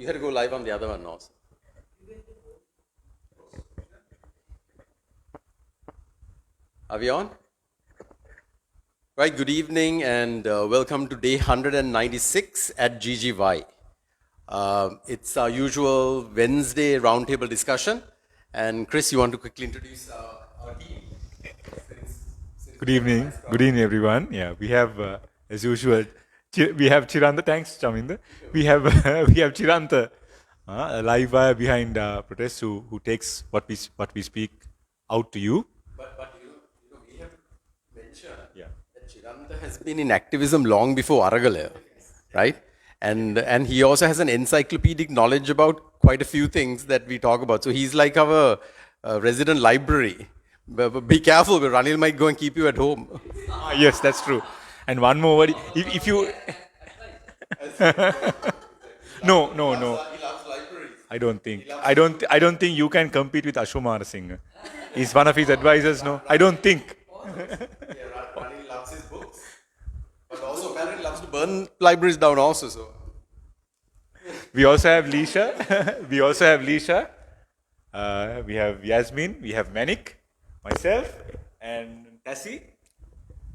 You had to go live on the other one also. Are we on? Right, good evening and welcome to day 196 at GGY. It's our usual Wednesday roundtable discussion. And Chris, you want to quickly introduce our team? Good evening. Good evening, everyone. Yeah, we have, as usual, we have Chiranta. Thanks, Chaminda. We have we have Chiranta, a live wire behind protest, who takes what we speak out to you. But we have mentioned Yeah. that Chiranta has been in activism long before Aragale, right? And he also has an encyclopedic knowledge about quite a few things that we talk about. So he's like our resident library. But be careful, Ranil might go and keep you at home. Yes, that's true. And one more word, if you no. He loves libraries. I don't think you can compete with Ashomar Singh. He's one of his advisors. No, I don't think. Ranil loves his books. But also apparently loves to burn libraries down also. So We also have Lisha. We have Yasmin. We have Manik, myself, and Tassie.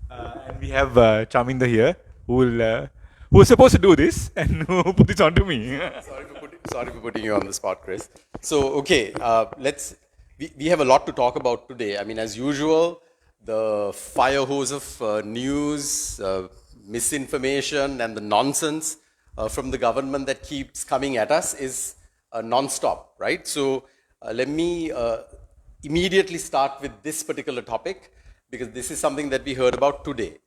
And we have Chaminda here, who was supposed to do this and who put this onto me. sorry for putting you on the spot, Chris. So okay, we have a lot to talk about today. I mean, as usual, the fire hose of news, misinformation, and the nonsense from the government that keeps coming at us is non-stop, right? So let me immediately start with this particular topic because this is something that we heard about today.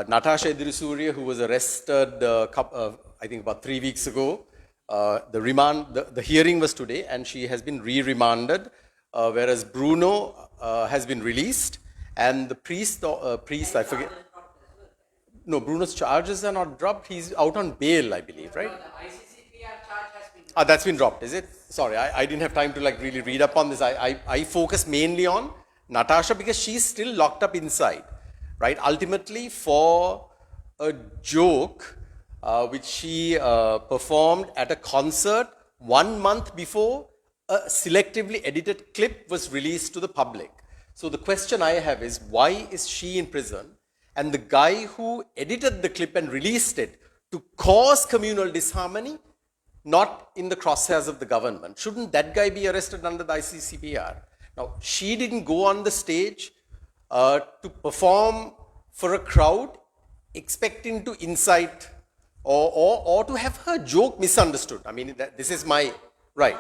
Natasha Edrisuriya, who was arrested, I think about 3 weeks ago, the hearing was today, and she has been re-remanded, whereas Bruno has been released, and the priest, I forget. No, Bruno's charges are not dropped. He's out on bail, I believe, right? The ICCPR charge has been Ah, that's been dropped, is it? Sorry, I didn't have time to like really read up on this. I focus mainly on Natasha because she's still locked up inside, right? Ultimately, for a joke which she performed at a concert 1 month before a selectively edited clip was released to the public. So the question I have is, why is she in prison? And the guy who edited the clip and released it to cause communal disharmony, not in the crosshairs of the government. Shouldn't that guy be arrested under the ICCPR? Now, she didn't go on the stage to perform for a crowd expecting to incite or to have her joke misunderstood. I mean, this is my, right.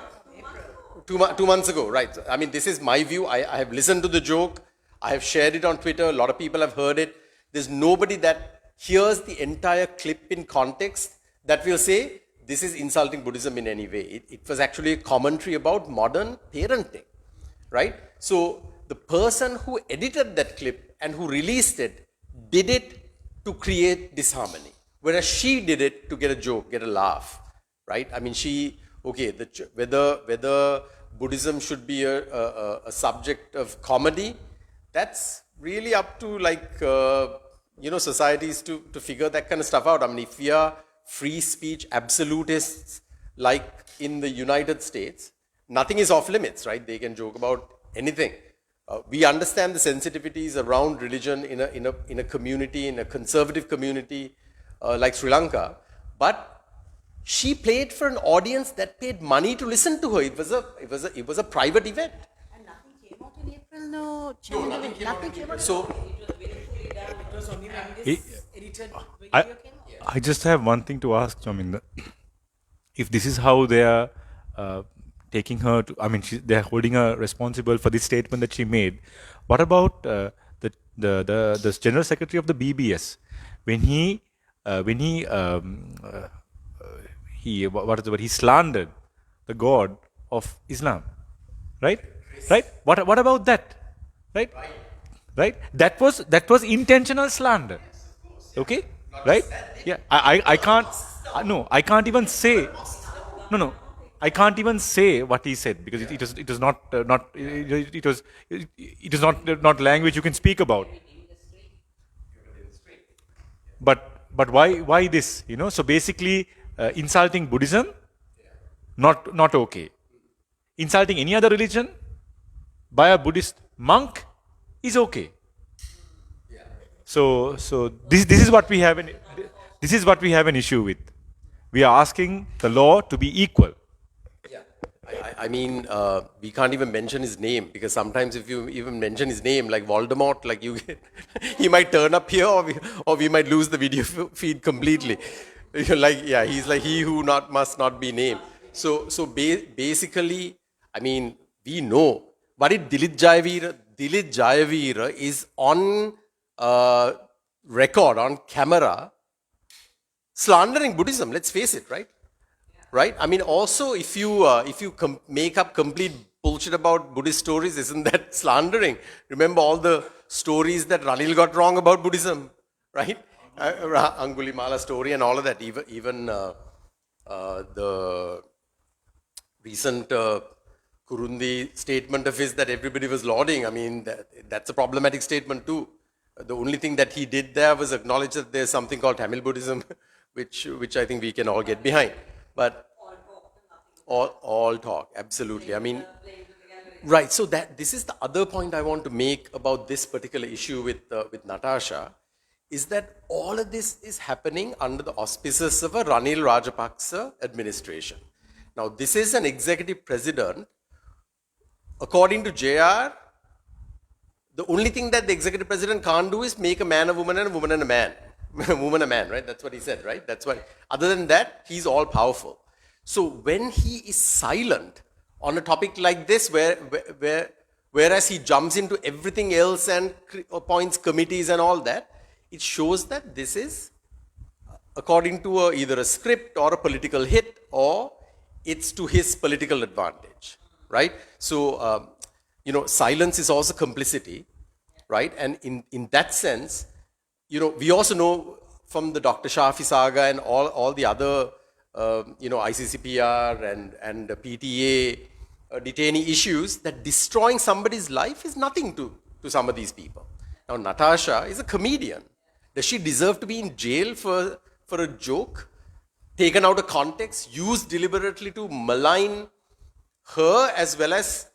2 months ago, right. I mean, this is my view. I have listened to the joke. I have shared it on Twitter. A lot of people have heard it. There's nobody that hears the entire clip in context that will say, this is insulting Buddhism in any way. It was actually a commentary about modern parenting, right? So the person who edited that clip and who released it did it to create disharmony, whereas she did it to get a joke, get a laugh, right? I mean, whether Buddhism should be a subject of comedy, that's really up to societies to figure that kind of stuff out. I mean, if we are free speech absolutists like in the United States, nothing is off limits, right? They can joke about anything. We understand the sensitivities around religion in a community, in a conservative community like Sri Lanka, but she played for an audience that paid money to listen to her. It was a private event. And nothing came out in April, no? No, nothing came out. So it was only when He- this edited video I, came out. I just have one thing to ask, Chaminda. If this is how they are taking her to, I mean, they are holding her responsible for this statement that she made. What about the General Secretary of the BBS when he what is the word? He slandered the God of Islam, right? Right? What about that? Right? That was intentional slander. Okay? Right? Yeah. I can't. No, I can't even say. No. I can't even say what he said because it was not language you can speak about. But why this? So basically insulting Buddhism not okay. Insulting any other religion by a Buddhist monk is okay. So this is what we have an issue with. We are asking the law to be equal. I mean, we can't even mention his name because sometimes if you even mention his name, like Voldemort, like he might turn up here, or we might lose the video feed completely. He's like he who must not be named. So basically, I mean, we know. But Dilip Jayavira is on record, on camera, slandering Buddhism. Let's face it, right? Right? I mean, also, if you make up complete bullshit about Buddhist stories, isn't that slandering? Remember all the stories that Ranil got wrong about Buddhism, right? Angulimala story and all of that. Even the recent Kurundi statement of his that everybody was lauding. I mean, that's a problematic statement too. The only thing that he did there was acknowledge that there's something called Tamil Buddhism, which I think we can all get behind. But all talk, absolutely. I mean, right. So this is the other point I want to make about this particular issue with Natasha, is that all of this is happening under the auspices of a Ranil Rajapaksa administration. Now, this is an executive president. According to JR, the only thing that the executive president can't do is make a man a woman and a woman and a man. Woman a man, right? That's what he said, right? That's what. Other than that, he's all powerful. So when he is silent on a topic like this, whereas he jumps into everything else and appoints committees and all that, it shows that this is according to either a script or a political hit, or it's to his political advantage, right? So, silence is also complicity, right? And in that sense, we also know from the Dr. Shafi saga and all the other, ICCPR and the PTA detainee issues, that destroying somebody's life is nothing to some of these people. Now, Natasha is a comedian. Does she deserve to be in jail for a joke, taken out of context, used deliberately to malign her as well as,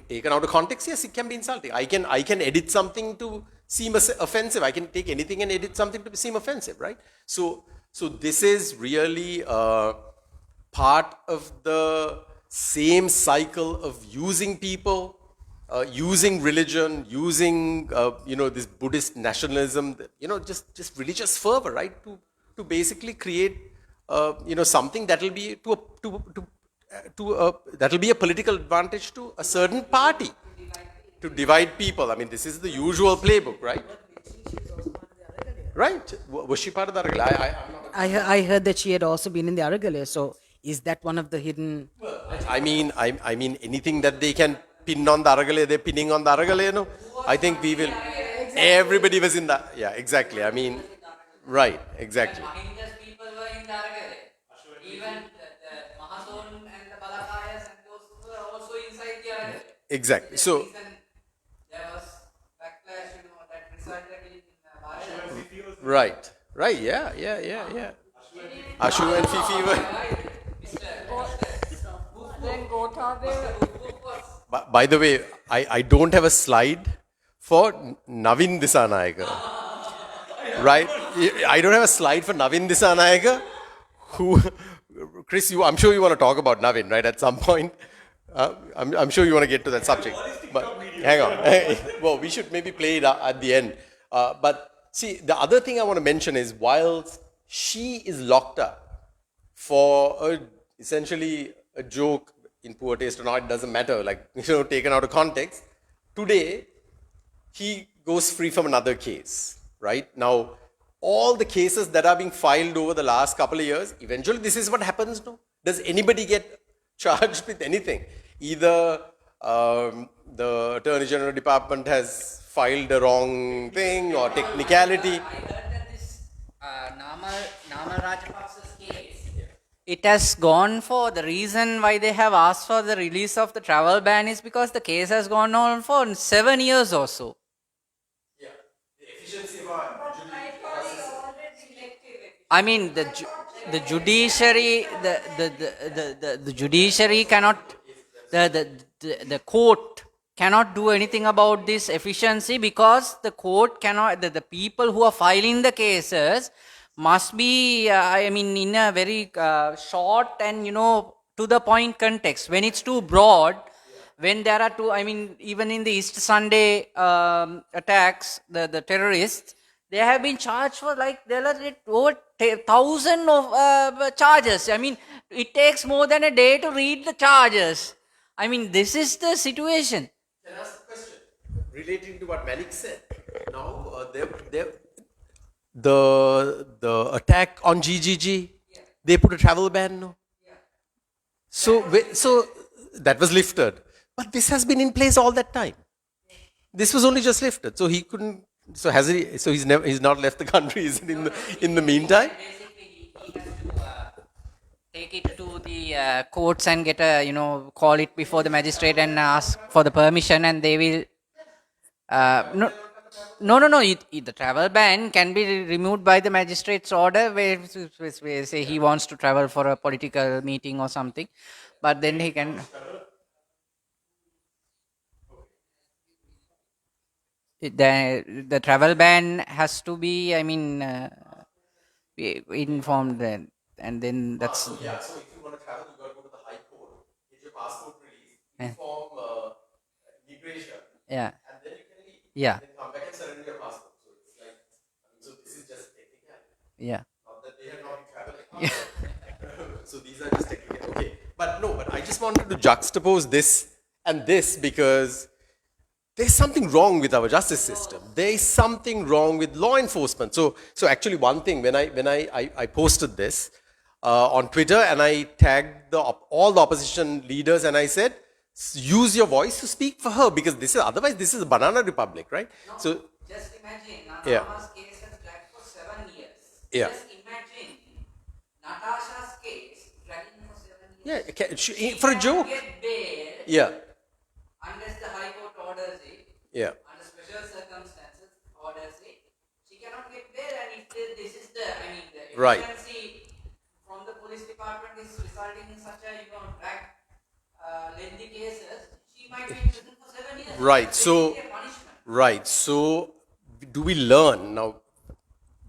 taken out of context? Yes, it can be insulting. I can edit something to seem offensive. I can take anything and edit something to seem offensive, right? So this is really part of the same cycle of using people, using religion, using this Buddhist nationalism, just religious fervor, right? To basically create something that will be that'll be a political advantage to a certain party, to divide people. I mean, this is the usual playbook, right? Right? Was she part of the Aragale? I heard that she had also been in the Aragale. So is that one of the hidden? I mean, anything that they can pin on the Aragale, they're pinning on the Aragale. No, I think we will. Everybody was in the. Yeah, exactly. I mean, right, exactly. Mahinda's people were in Daragale. Even the Mahason and the Balakayas and those were also inside the Daragale. Exactly. So. There was backlash, that resulted in violence. Right. Yeah. Ashu and Fifi were. By the way, I don't have a slide for Navin Dissanayake. Right? I don't have a slide for Navin Dissanayake. Chris, I'm sure you want to talk about Navin, right? At some point. I'm sure you want to get to that subject. But hang on. Well, we should maybe play it at the end. But see, the other thing I want to mention is, while she is locked up for essentially a joke, in poor taste or not, it doesn't matter, taken out of context, today he goes free from another case, right? Now, all the cases that are being filed over the last couple of years, eventually this is what happens, no? Does anybody get charged with anything? Either the Attorney General Department has filed the wrong thing, or technicality. I heard that this Nama Rajapaksa's case, it has gone for the reason why they have asked for the release of the travel ban is because the case has gone on for 7 years or so. Yeah, the efficiency of our I mean, the judiciary, the judiciary cannot, the court cannot do anything about this efficiency, because the court cannot, the people who are filing the cases must be, I mean, in a very short and, to the point context. When it's too broad, when there are two, I mean, even in the Easter Sunday attacks, the terrorists, they have been charged for like, there are over 1,000 of charges. I mean, it takes more than a day to read the charges. I mean, this is the situation. Can I ask a question relating to what Malik said? Now, the attack on GGG, they put a travel ban. No? So that was lifted, but this has been in place all that time. This was only just lifted, so he couldn't. So has he? So he's not left the country, is it? In the meantime. Basically, he has to take it to the courts and get a, call it before the magistrate and ask for the permission, and they will. No. The travel ban can be removed by the magistrate's order, where say he wants to travel for a political meeting or something, but then he can. The travel ban has to be, I mean, be informed, and then that's. Yeah, so if you want to travel, you got to go to the High Court, get your passport released, Yeah. inform immigration, Yeah. and then you can leave. Yeah. Then come back and surrender your passport. So it's like, so this is just technical. Yeah. Not that they have not been traveling. So these are just technical. Okay, but I just wanted to juxtapose this and this because there's something wrong with our justice system. There is something wrong with law enforcement. So actually, one thing when I posted this on Twitter and I tagged all the opposition leaders and I said, use your voice to speak for her, because otherwise this is a banana republic, right? No, So just imagine, Yeah. Natasha's case has dragged for 7 years. Yeah. Just imagine Natasha's case dragging for 7 years. yeah, She for a can't joke. get bail Yeah, unless the High Court orders it. yeah. Under special circumstances, orders it. She cannot get bail, and if this is the, I mean, the Right. efficiency from the police department is resulting in such a, lengthy cases, she might be in prison for 7 years. Right. That's So, basically a punishment. right. So, do we learn now?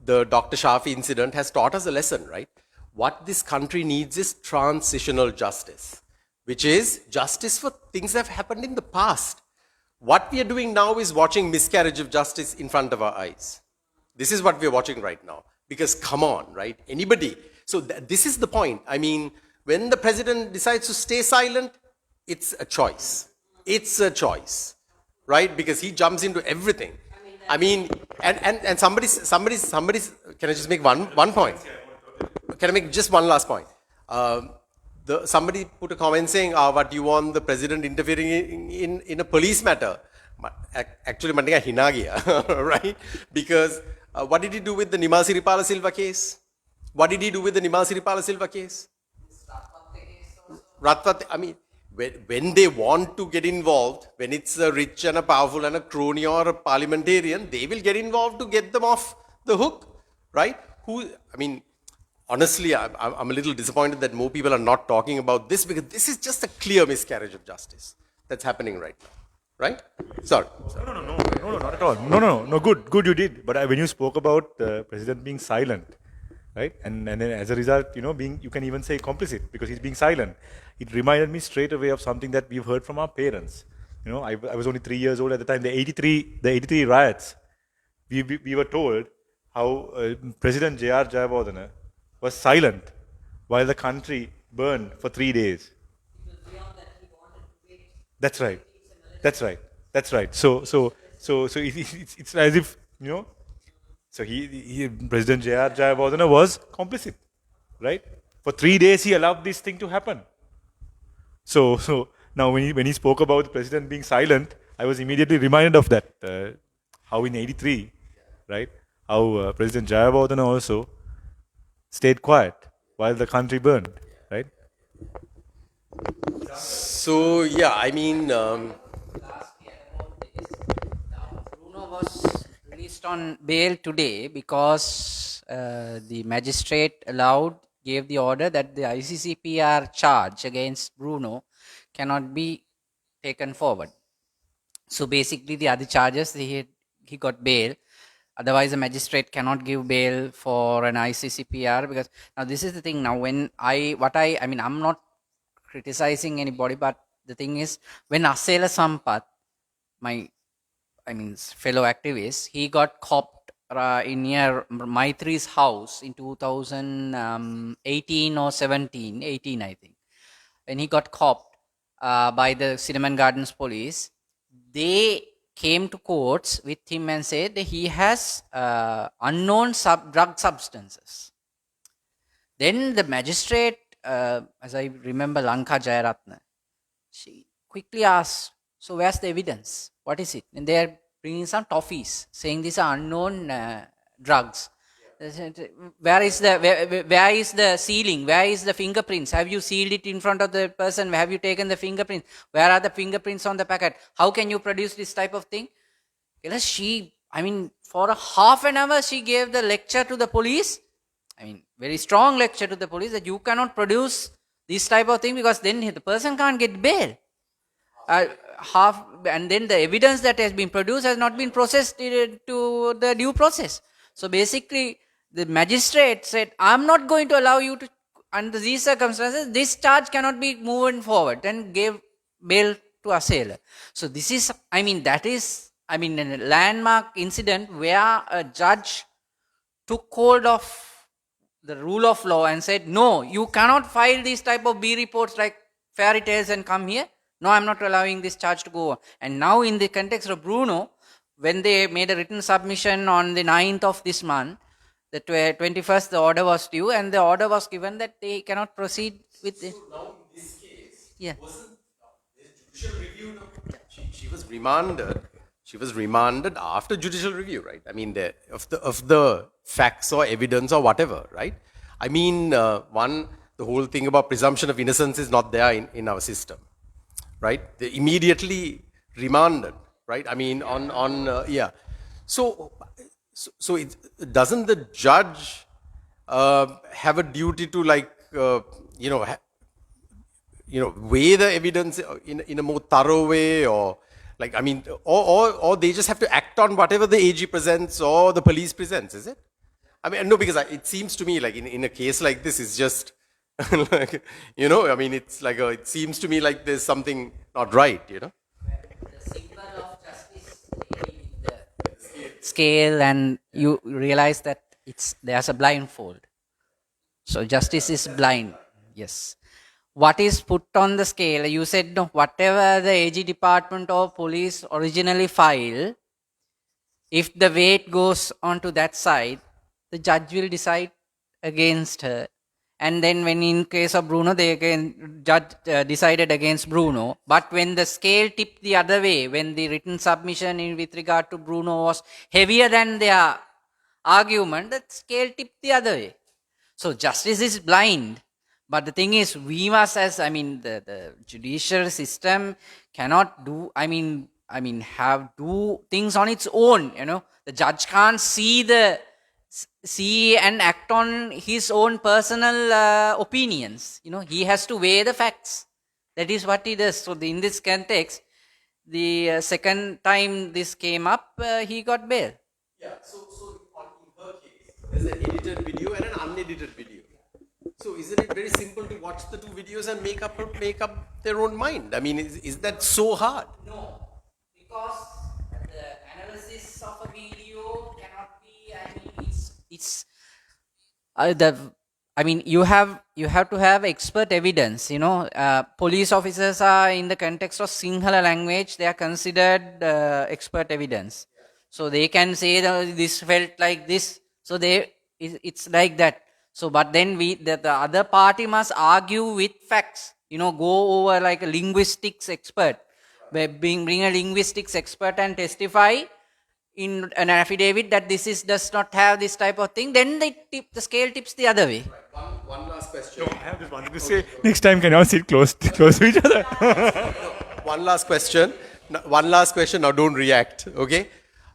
The Dr. Shafi incident has taught us a lesson, right? What this country needs is transitional justice, which is justice for things that have happened in the past. What we are doing now is watching miscarriage of justice in front of our eyes. This is what we are watching right now. Because come on, right? Anybody. So this is the point. I mean, when the president decides to stay silent, it's a choice. It's a choice, right? Because he jumps into everything. I mean, and somebody's. Can I just make one point? Can I make just one last point? Somebody put a comment saying, "What do you want the president interfering in a police matter?" Actually, mandinga hinagia, right? Because what did he do with the Nimal Siripala Silva case? What did he do with the Nimal Siripala Silva case? Ratvat, I mean, when they want to get involved, when it's a rich and a powerful and a crony or a parliamentarian, they will get involved to get them off the hook, right? Honestly, I'm a little disappointed that more people are not talking about this, because this is just a clear miscarriage of justice that's happening right now, right? Sorry. No, not at all. No, good you did. But when you spoke about the president being silent, right? And then as a result, you can even say complicit because he's being silent. It reminded me straight away of something that we've heard from our parents. I was only 3 years old at the time. The 83 riots, we were told how President J.R. Jayawardena was silent while the country burned for 3 days. That's right. So it's as if, so President J.R. Jayawardena was complicit, right? For 3 days he allowed this thing to happen. So now when he spoke about the president being silent, I was immediately reminded of that. How in '83, right? How President Jayawardena also stayed quiet while the country burned, right? So yeah, I mean, Bruno was released on bail today because the magistrate gave the order that the ICCPR charge against Bruno cannot be taken forward. So basically, the other charges, he got bail. Otherwise, the magistrate cannot give bail for an ICCPR, because now this is the thing. Now, when I mean, I'm not criticizing anybody, but the thing is, when Asela Sampath, my fellow activist, he got copped in near Maitri's house in 2018 or 18, I think. When he got copped by the Cinnamon Gardens police, they came to courts with him and said that he has unknown drug substances. Then the magistrate, as I remember, Lanka Jayaratna, she quickly asked, so where's the evidence? What is it? And they are bringing some toffees, saying these are unknown drugs. Where is the sealing? Where is the fingerprints? Have you sealed it in front of the person? Have you taken the fingerprints? Where are the fingerprints on the packet? How can you produce this type of thing? For a half an hour, she gave the lecture to the police. Very strong lecture to the police that you cannot produce this type of thing, because then the person can't get bail. And then the evidence that has been produced has not been processed to the due process. So basically, the magistrate said, I'm not going to allow you to, under these circumstances, this charge cannot be moving forward, and gave bail to Asela. So this is, that is a landmark incident where a judge took hold of the rule of law and said, no, you cannot file these type of B reports like fairy tales and come here. No, I'm not allowing this charge to go on. And now in the context of Bruno, when they made a written submission on the 9th of this month, the 21st, the order was due, and the order was given that they cannot proceed with it. So now in this case, Yeah. wasn't there's judicial review now? She was remanded. She was remanded after judicial review, right? Of the facts or evidence or whatever, right? The whole thing about presumption of innocence is not there in our system, right? They immediately remanded, right? So doesn't the judge have a duty to weigh the evidence in a more thorough way, or they just have to act on whatever the AG presents or the police presents, is it? No, because it seems to me like in a case like this, it's just it's like it seems to me like there's something not right, The symbol of justice with the scale, and you realize that there's a blindfold. So justice is blind. Yes. What is put on the scale? You said no. Whatever the AG department or police originally filed, if the weight goes onto that side, the judge will decide against her. And then when in case of Bruno, judge decided against Bruno. But when the scale tipped the other way, when the written submission with regard to Bruno was heavier than their argument, the scale tipped the other way. So justice is blind. But the thing is, we must, the judicial system cannot do things on its own. The judge can't see and act on his own personal opinions. He has to weigh the facts. That is what he does. So in this context, the second time this came up, he got bail. Yeah. So in her case, there's an edited video and an unedited video. So isn't it very simple to watch the two videos and make up their own mind? Is that so hard? No, because the analysis of a video cannot be. You have to have expert evidence. Police officers are, in the context of Sinhala language, they are considered expert evidence. So they can say this felt like this. So it's like that. So, but then the other party must argue with facts. Go over like a linguistics expert, bring a linguistics expert and testify in an affidavit that does not have this type of thing. Then the scale tips the other way. One last question. I have just wanted to say, next time can you all sit close to each other? One last question. Now don't react, okay?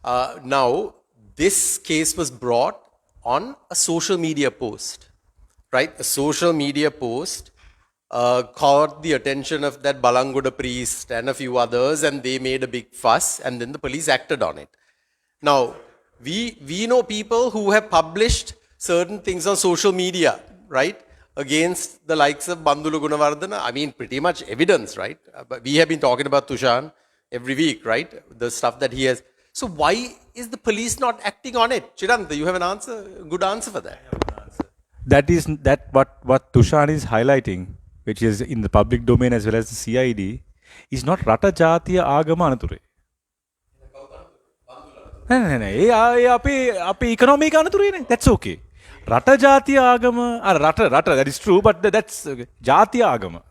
Now, this case was brought on a social media post, right? A social media post caught the attention of that Balanguda priest and a few others, and they made a big fuss, and then the police acted on it. Now, we know people who have published certain things on social media, right? Against the likes of Bandulu Gunawardana. I mean, pretty much evidence, right? But we have been talking about Tushan every week, right? The stuff that he has. So why is the police not acting on it? Chiranta, you have an answer, a good answer for that. That is what Tushan is highlighting, which is in the public domain as well as the CID, is not Rata Jatiya Agama Anature. අපේ economic අනතුරේනේ. That's okay. රට ජාතිය ආගම රට that is true, but that's ජාතිය ආගම.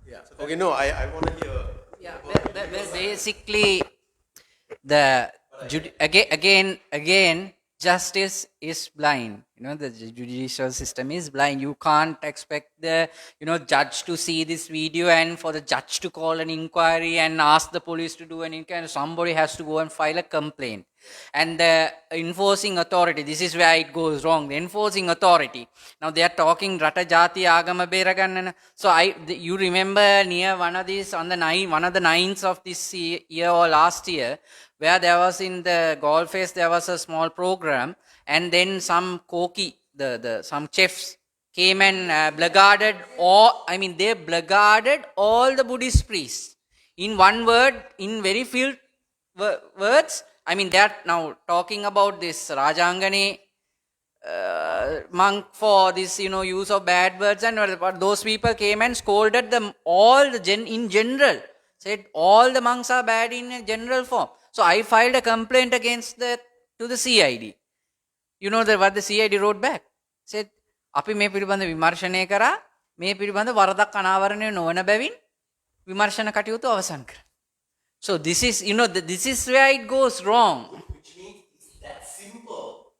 Yeah. Okay, no, I want to hear. Yeah, well, basically, the again, justice is blind. The judicial system is blind. You can't expect the judge to see this video and for the judge to call an inquiry and ask the police to do an inquiry. Somebody has to go and file a complaint. And the enforcing authority, this is where it goes wrong. The enforcing authority. Now they are talking Rata Jati Agama Beraganana. So you remember near one of these on one of the 9th of this year or last year, where there was in the Golf Fest, there was a small program, and then some some chefs came and blackguarded they blackguarded all the Buddhist priests. In one word, in very few words, they are now talking about this Rajangani monk for this, use of bad words, but those people came and scolded them all in general, said all the monks are bad in a general form. So I filed a complaint against to the CID. You know what the CID wrote back? Said, අපි මේ පිළිබඳ විමර්ශනය කරා, මේ පිළිබඳ වරදක් අනාවරණය නොවන බැවින් විමර්ශන කටයුතු අවසන් කරා. So this is, this is where it goes wrong. Which means it's that simple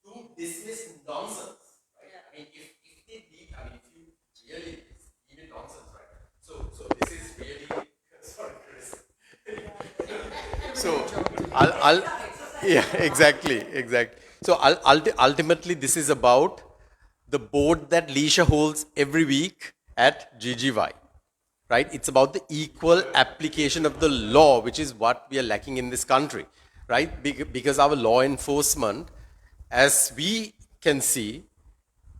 to dismiss nonsense, right? I mean, if they deep, if you really deem it nonsense, right? So this is really, sorry, Chris. So yeah, exactly. So ultimately, this is about the board that Leisha holds every week at GGY. Right? It's about the equal application of the law, which is what we are lacking in this country, right? Because our law enforcement, as we can see,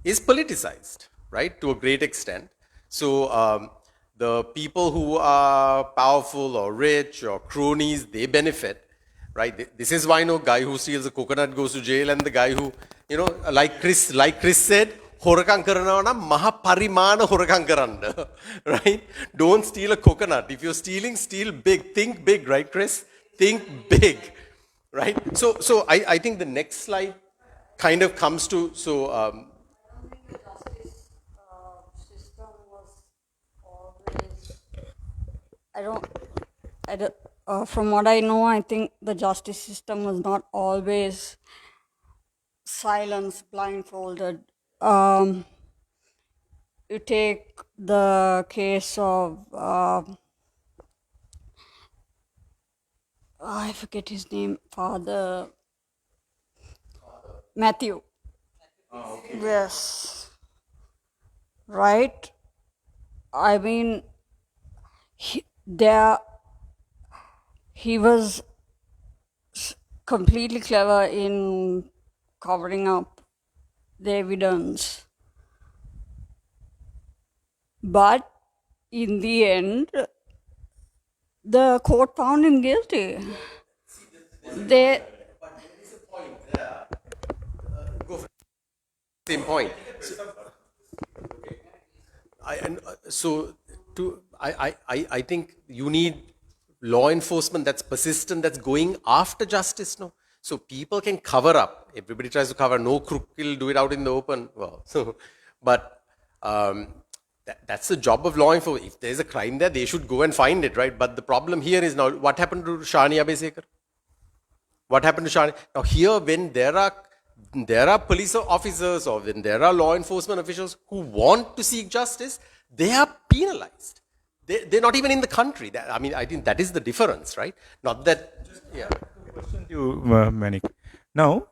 is politicized, right? To a great extent. So the people who are powerful or rich or cronies, they benefit, right? This is why no guy who steals a coconut goes to jail, and the guy who, like Chris said, හොරකම් කරනවා නම් මහා පරිමාණ හොරකම් කරන්න, right? Don't steal a coconut. If you're stealing, steal big. Think big, right, Chris? Think big, right? So I think the next slide kind of comes to system was always, I don't from what I know, I think the justice system was not always silenced, blindfolded. You take the case of I forget his name, Father Matthew. Oh, okay. Yes. Right? I mean, he was completely clever in covering up the evidence. But in the end, the court found him guilty. But there is a point there. Go for the same point. I think you need law enforcement that's persistent, that's going after justice. No, so people can cover up. Everybody tries to cover. No crook will do it out in the open. Well, but that's the job of law enforcement. If there's a crime there, they should go and find it, right? But the problem here is now, what happened to Shani Abesekar? What happened to Shani? Now here, when there are police officers or when there are law enforcement officials who want to seek justice, they are penalized. They're not even in the country. I think that is the difference, right? Not that. Yeah. Question to you, Manik. Now,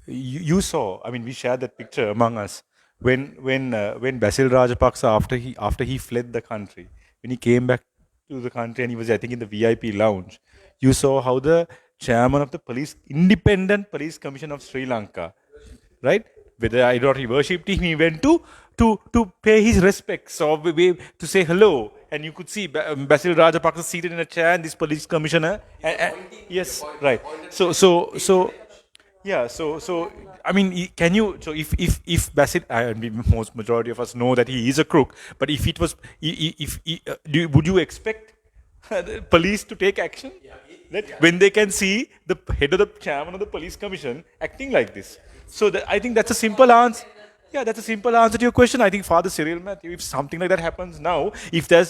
you saw, we shared that picture among us when Basil Rajapaksa after he fled the country, when he came back to the country and he was, I think, in the VIP lounge, you saw how the chairman of the independent police commission of Sri Lanka, right? Whether I not he worshipped him, he went to pay his respects or to say hello, and you could see Basil Rajapaksa seated in a chair and this police commissioner. Yes, right. So yeah, so I mean, can you? So if Basil, most majority of us know that he is a crook, but if it was, would you expect the police to take action? When they can see the head of the chairman of the police commission acting like this. So I think that's a simple answer. Yeah, that's a simple answer to your question. I think Father Cyril Matthew, if something like that happens now, if there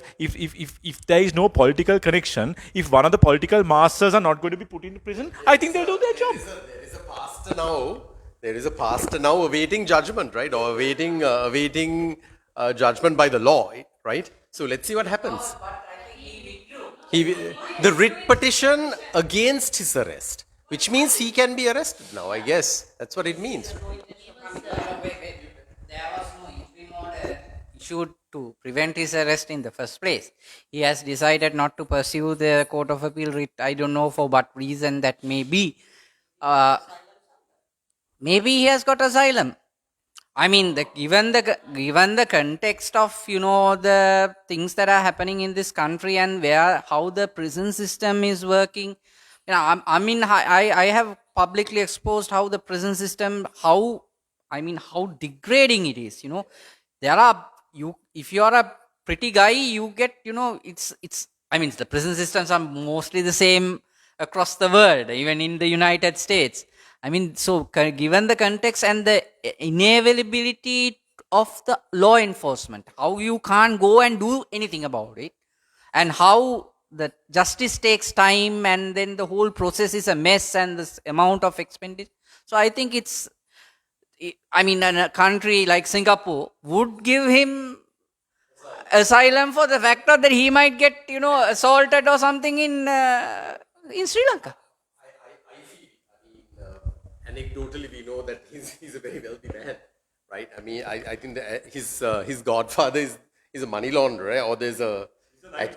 is no political connection, if one of the political masters are not going to be put into prison, I think they'll do their job. There is a pastor now. There is a pastor now awaiting judgment, right? Or awaiting judgment by the law, right? So let's see what happens. The writ petition against his arrest, which means he can be arrested now. I guess that's what it means. There was no interim order issued to prevent his arrest in the first place. He has decided not to pursue the Court of Appeal writ. I don't know for what reason that may be. Maybe he has got asylum. I mean, given the context of the things that are happening in this country and how the prison system is working, I have publicly exposed how the prison system, how degrading it is. If you are a pretty guy, you get, the prison systems are mostly the same across the world, even in the United States. So given the context and the inavailability of the law enforcement, how you can't go and do anything about it, and how the justice takes time, and then the whole process is a mess, and this amount of expenditure. So I think a country like Singapore would give him asylum for the factor that he might get, assaulted or something in Sri Lanka. Anecdotally, we know that he's a very wealthy man, right? I think that his godfather is a money launderer, or there's a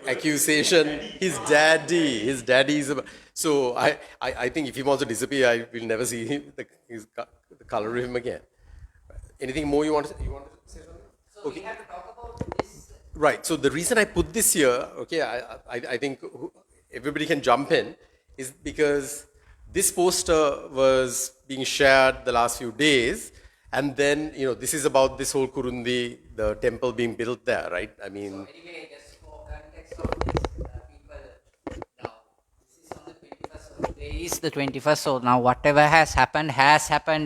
accusation. His daddy is a. So I think if he wants to disappear, I will never see the color of him again. Anything more you want to say something? So we have to talk about this. Right. So the reason I put this here, okay, I think everybody can jump in, is because this poster was being shared the last few days, and then this is about this whole Kurundi, the temple being built there, right? Anyway, just for context of this, people now, this is on the 21st. Today is the 21st. So now whatever has happened,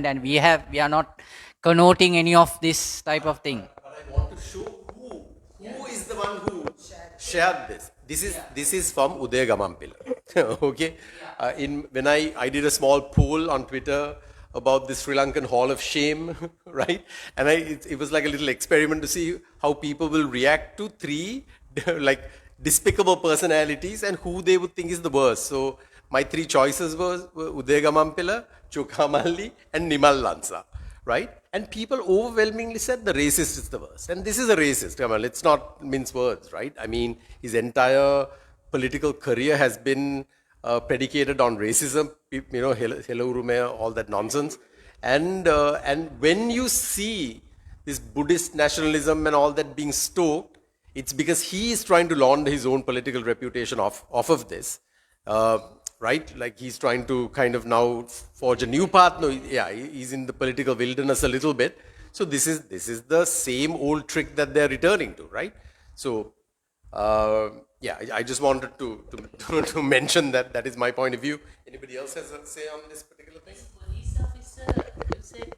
and we are not connoting any of this type of thing. But I want to show who is the one who shared this. This is from Uday Gamampilla. Okay, when I did a small poll on Twitter about the Sri Lankan Hall of Shame, right? And it was like a little experiment to see how people will react to three like despicable personalities and who they would think is the worst. So my three choices were Uday Gamampilla, Chokhamalli, and Nimal Lansa, right? And people overwhelmingly said the racist is the worst. And this is a racist. Let's not mince words, right? His entire political career has been predicated on racism, hello Urume, all that nonsense. And when you see this Buddhist nationalism and all that being stoked, it's because he is trying to launder his own political reputation off of this. Right? Like he's trying to kind of now forge a new path. No, yeah, he's in the political wilderness a little bit. So this is the same old trick that they're returning to, right? So I just wanted to mention that is my point of view. Anybody else has a say on this particular thing? Police officer, you said,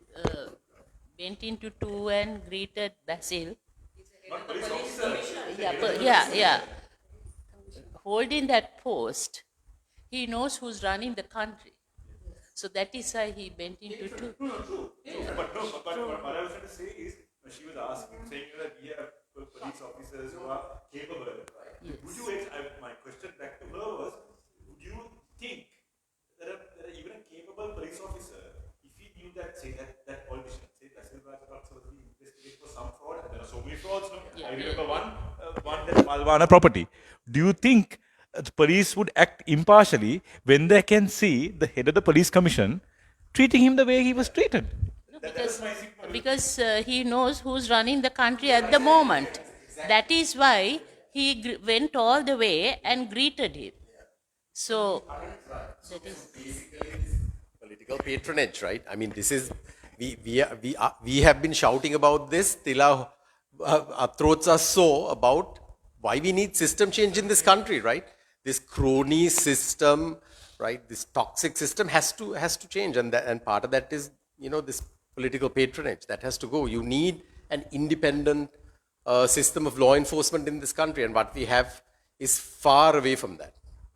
went into two and greeted Basil. Yeah. Holding that post, he knows who's running the country. So that is why he went into two. True. But what I was going to say is, she was saying that we have police officers who are capable. Yes. My question back to her was, would you think that even a capable police officer, if he knew that, say, that politician, say, Basil Rajapaksa was being investigated one that Malvana property. Do you think the police would act impartially when they can see the head of the police commission treating him the way he was treated? No, because he knows who's running the country at the moment. That is why he went all the way and greeted him. So, that is. Political patronage, right? I mean, this is we have been shouting about this till our throats are sore about why we need system change in this country, right? This crony system, right? This toxic system has to change, and part of that is this political patronage that has to go. You need an independent system of law enforcement in this country, and what we have is far away from that,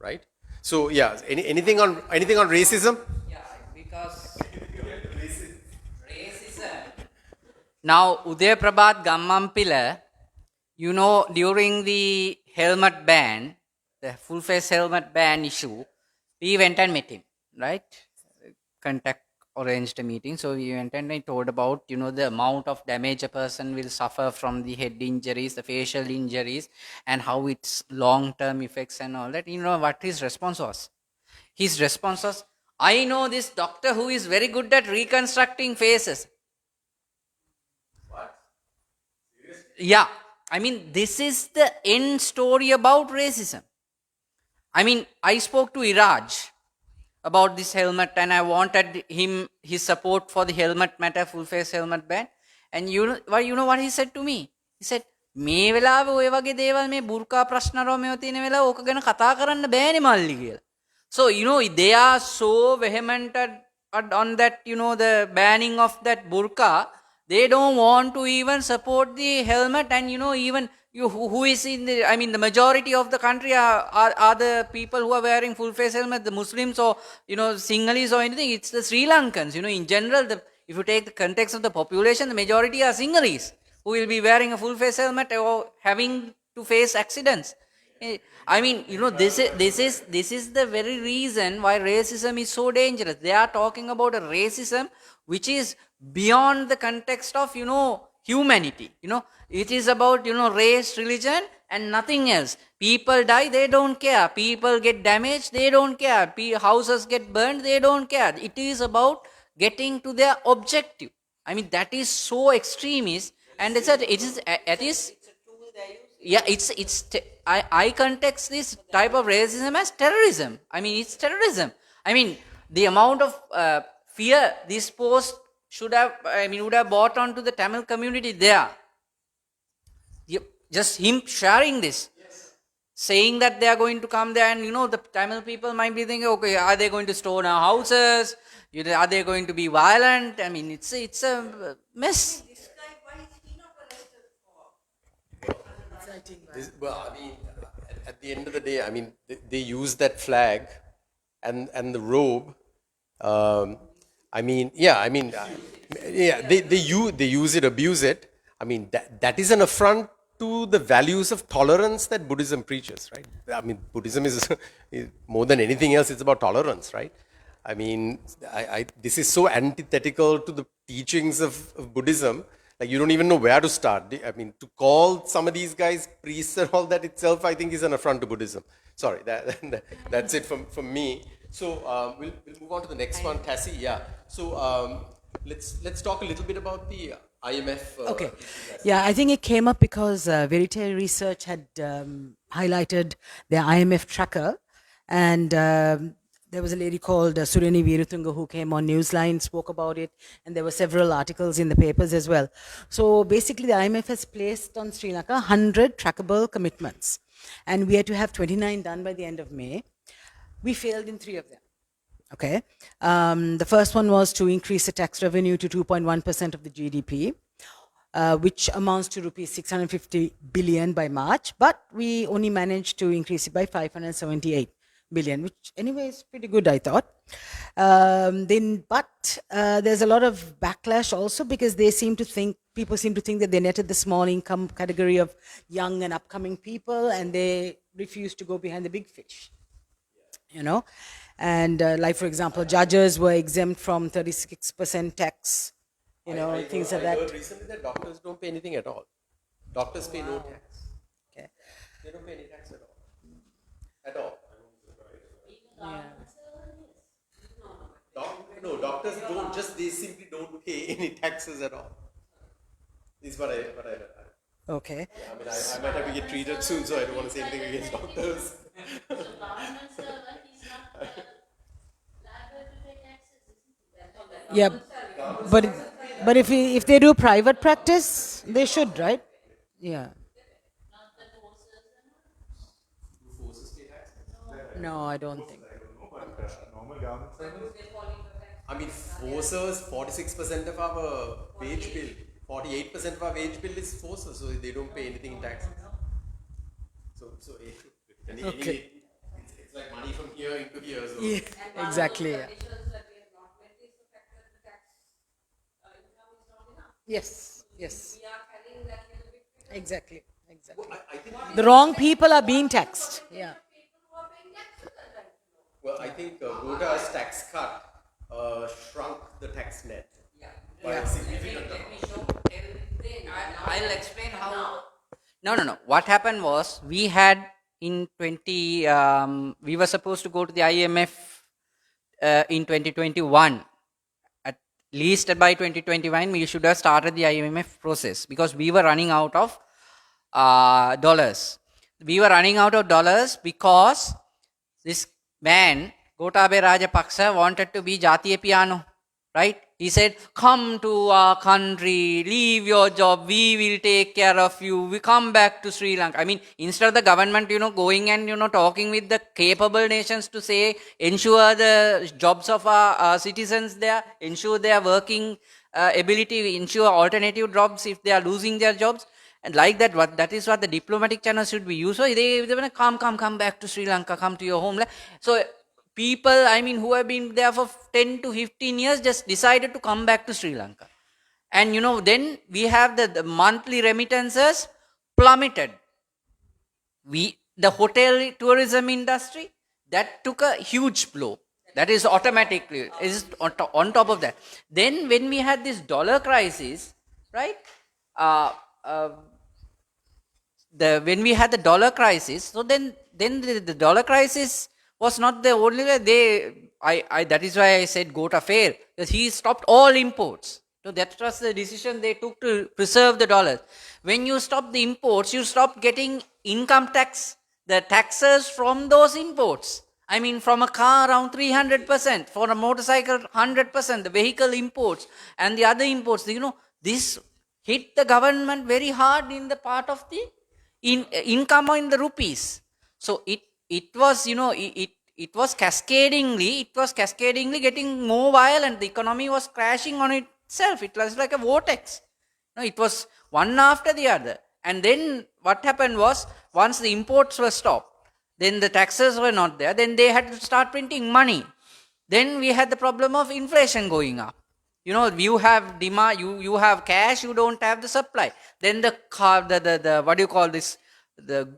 right? So yeah, anything on racism? Yeah, because racism. Now, Uday Prabhat Gammampila, during the helmet ban, the full face helmet ban issue, we went and met him, right? Contact arranged a meeting. So we went and I told about, the amount of damage a person will suffer from the head injuries, the facial injuries, and how its long-term effects and all that. What his response was? His response was, I know this doctor who is very good at reconstructing faces. What? Yeah. I mean, this is the end story about racism. I mean, I spoke to Iraj about this helmet and I wanted his support for the helmet matter, full face helmet ban. And you know what he said to me? He said, මේ වෙලාවේ ඔය වගේ දේවල් මේ බුර්කා ප්‍රශ්නරෝ මේව තියෙන වෙලාව ඕක ගැන කතා කරන්න බෑනේ මල්ලි කියලා. So, they are so vehement on that, the banning of that burqa. They don't want to even support the helmet, and even who is the majority of the country are the people who are wearing full face helmet, the Muslims or Sinhalese or anything. It's the Sri Lankans. In general, if you take the context of the population, the majority are Sinhalese who will be wearing a full face helmet or having to face accidents. I mean, this is the very reason why racism is so dangerous. They are talking about a racism which is beyond the context of, humanity. It is about, race, religion and nothing else. People die, they don't care. People get damaged, they don't care. Houses get burned, they don't care. It is about getting to their objective. I mean, that is so extremist, and I context this type of racism as terrorism. I mean, it's terrorism. I mean, the amount of fear this post would have brought onto the Tamil community there. Just him sharing this, saying that they are going to come there, and the Tamil people might be thinking, okay, are they going to stone our houses? Are they going to be violent? I mean, it's a mess. At the end of the day, they use that flag and the robe. They use it, abuse it. I mean, that is an affront to the values of tolerance that Buddhism preaches, right? I mean, Buddhism is more than anything else, it's about tolerance, right? I mean, this is so antithetical to the teachings of Buddhism. Like, you don't even know where to start. I mean, to call some of these guys priests and all that itself, I think is an affront to Buddhism. Sorry, that's it from me. So we'll move on to the next one, Tassie. Yeah. So let's talk a little bit about the IMF. Okay. Yeah, I think it came up because Verite Research had highlighted their IMF tracker, and there was a lady called Sureni Veeratunga who came on Newsline, spoke about it, and there were several articles in the papers as well. So basically, the IMF has placed on Sri Lanka 100 trackable commitments, and we had to have 29 done by the end of May. We failed in 3 of them. Okay. The first one was to increase the tax revenue to 2.1% of the GDP, which amounts to rupees 650 billion by March, but we only managed to increase it by 578 billion, which anyway is pretty good, I thought. But there's a lot of backlash also, because people seem to think that they netted the small income category of young and upcoming people, and they refuse to go behind the big fish. And like, for example, judges were exempt from 36% tax, things like that. I heard recently that doctors don't pay anything at all. Doctors pay no tax. They don't pay any tax at all. At all. No, doctors don't just, they simply don't pay any taxes at all. Is what I read. Okay. I mean, I might have to get treated soon, so I don't want to say anything against doctors. Government servant is not liable to pay taxes, isn't it? Yeah. But if they do private practice, they should, right? Yeah. No, I don't think. I mean, forcers, 46% of our wage bill, 48% of our wage bill is forcers, so they don't pay anything in taxes. Anyway, it's like money from here into here. So. Yeah, exactly. Yeah. Yes. Yes. Exactly. Exactly. I think, The wrong people are being taxed. Yeah. well, I think Gota's tax cut shrunk the tax net by a significant amount. I'll explain how. No. What happened was we had in 20. We were supposed to go to the IMF in 2021. At least by 2021, we should have started the IMF process because we were running out of dollars. We were running out of dollars because this man, Gotabaya Rajapaksa, wanted to be Jatiya Piano, right? He said, come to our country, leave your job, we will take care of you, we come back to Sri Lanka. I mean, instead of the government, going and, talking with the capable nations to say, ensure the jobs of our citizens there, ensure their working ability, ensure alternative jobs if they are losing their jobs. And like that, that is what the diplomatic channel should be used. So they want to come back to Sri Lanka, come to your homeland. So people, who have been there for 10 to 15 years just decided to come back to Sri Lanka. And, then we have the monthly remittances plummeted. The hotel tourism industry, that took a huge blow. That is automatically, is on top of that. Then when we had this dollar crisis, right? When we had the dollar crisis, so then the dollar crisis was not the only way. That is why I said Gota fair, because he stopped all imports. So that was the decision they took to preserve the dollars. When you stop the imports, you stop getting income tax, the taxes from those imports. From a car around 300%, for a motorcycle 100%, the vehicle imports and the other imports. This hit the government very hard in the part of the income in the rupees. So it was, it was cascadingly getting more violent. The economy was crashing on itself. It was like a vortex. It was one after the other. And then what happened was, once the imports were stopped, then the taxes were not there, then they had to start printing money. Then we had the problem of inflation going up. You have demand, you have cash, you don't have the supply. Then the what do you call this? The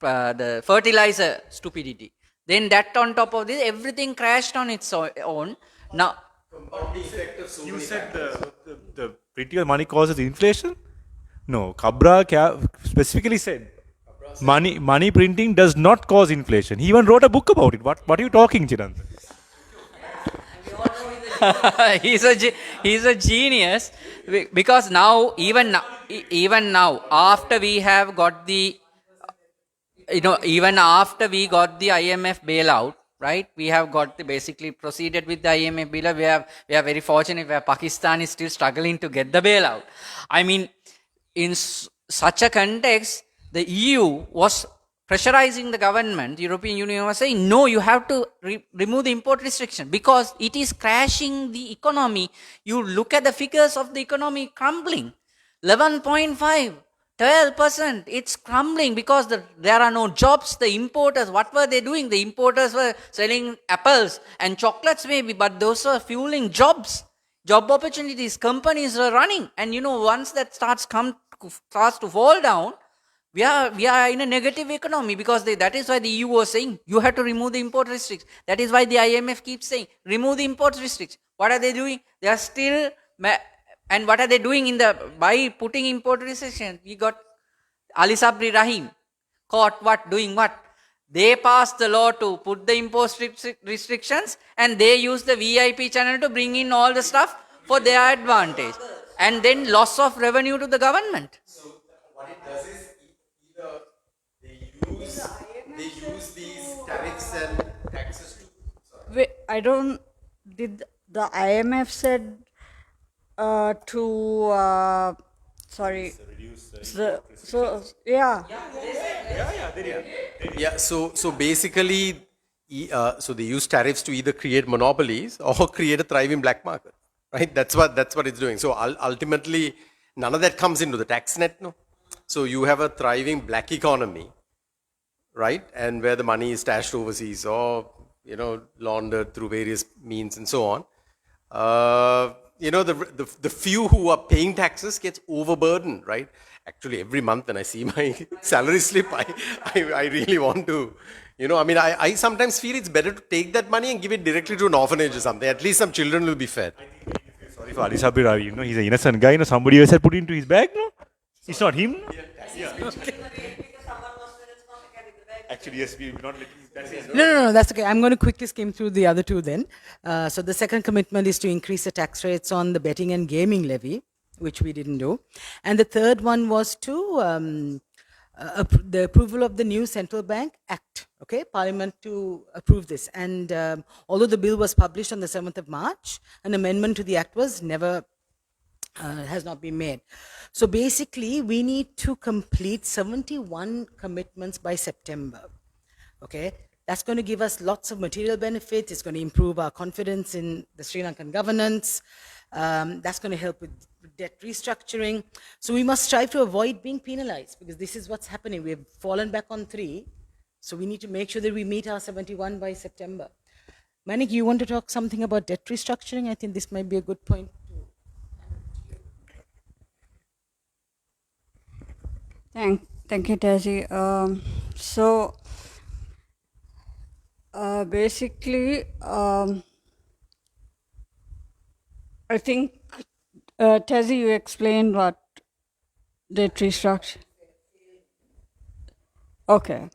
fertilizer stupidity. Then that on top of this, everything crashed on its own. Now, You said the printing of money causes inflation? No, Kabra specifically said money printing does not cause inflation. He even wrote a book about it. What are you talking, Chirant? he's a genius, because now even now after we have got the even after we got the IMF bailout, right? We have basically proceeded with the IMF bailout. We are very fortunate where Pakistan is still struggling to get the bailout. In such a context, the EU was pressurizing the government. The European Union was saying, no, you have to remove the import restriction because it is crashing the economy. You look at the figures of the economy crumbling. 11.5, 12%, it's crumbling because there are no jobs. The importers, what were they doing? The importers were selling apples and chocolates maybe, but those were fueling jobs, job opportunities. Companies were running. And once that starts to fall down, we are in a negative economy, because that is why the EU was saying you have to remove the import restrictions. That is why the IMF keeps saying remove the import restrictions. What are they doing? They are still and what are they doing by putting import restrictions? We got Ali Sabri Rahim. caught what? Doing what? They passed the law to put the import restrictions, and they use the VIP channel to bring in all the stuff for their advantage. And then loss of revenue to the government. What it does is either they use these tariffs and taxes to. Sorry. Wait, I don't. Did the IMF said to sorry? So yeah. Yeah, so basically, so they use tariffs to either create monopolies or create a thriving black market, right? That's what it's doing. So ultimately, none of that comes into the tax net, no. So you have a thriving black economy, right? And where the money is stashed overseas or laundered through various means and so on. The few who are paying taxes gets overburdened, right? Actually, every month when I see my salary slip, I really want to, I sometimes feel it's better to take that money and give it directly to an orphanage or something. At least some children will be fed. Sorry for Ali Sabir Ravi, he's an innocent guy, somebody else had put it into his bag, no? It's not him, no? Actually, yes, we're not letting No, that's okay. I'm going to quickly skim through the other two then. So the second commitment is to increase the tax rates on the betting and gaming levy, which we didn't do. And the third one was to the approval of the new Central Bank Act, okay? Parliament to approve this. And although the bill was published on the 7th of March, an amendment to the act was never has not been made. So basically, we need to complete 71 commitments by September. Okay, that's going to give us lots of material benefits. It's going to improve our confidence in the Sri Lankan governance. That's going to help with debt restructuring. So we must strive to avoid being penalized, because this is what's happening. We've fallen back on 3. So we need to make sure that we meet our 71 by September. Manik, you want to talk something about debt restructuring? I think this might be a good point. Thank you, Tazzy. So basically, I think Tazzy, you explained what debt restructure. Okay.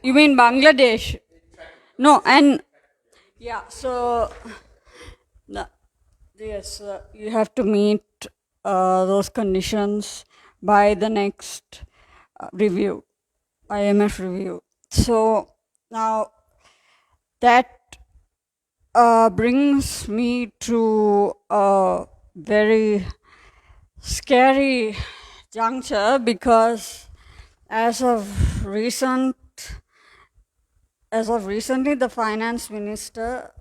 You mean Bangladesh? No, and yeah, so yes, you have to meet those conditions by the next review, IMF review. So now that brings me to a very scary juncture, because as of recently, the finance minister,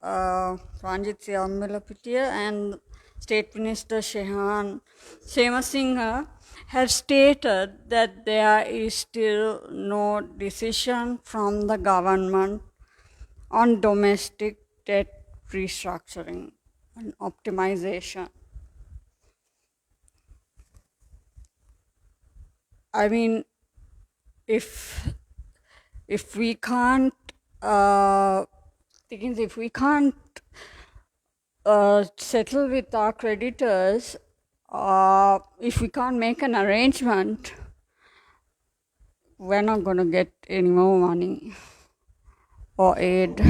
Ranjit Siyamalapitiya, and State Minister Shehan Semasinghe have stated that there is still no decision from the government on domestic debt restructuring and optimization. I mean, if we can't settle with our creditors, if we can't make an arrangement, we're not going to get any more money or aid.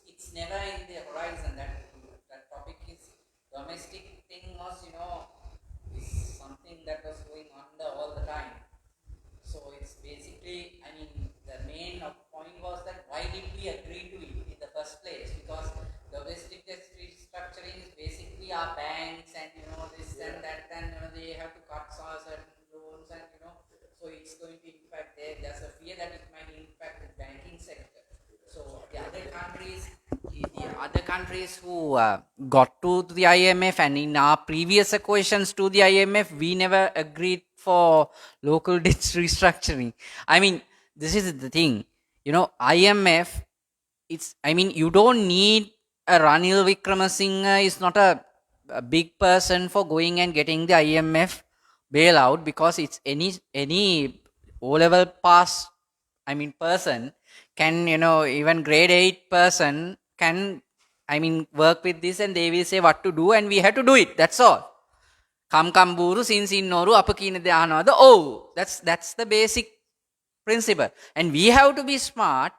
It's never in the horizon. That topic is domestic thing was, is something that was going under all the time. So it's basically, the main point was that why did we agree to it in the first place? Because domestic debt restructuring is basically our banks and this and that, and they have to cut certain loans, and so it's going to impact there. There's a fear that it might impact the banking sector. So the other countries who got to the IMF, and in our previous questions to the IMF, we never agreed for local debt restructuring. This is the thing. IMF, you don't need Ranil Wickremesinghe is not a big person for going and getting the IMF bailout, because it's any O-level pass, person can, even grade 8 person can, work with this, and they will say what to do, and we have to do it. That's all. Kamkamburu, Sinsinnoru, Apakina de Anada. Oh, that's the basic principle. And we have to be smart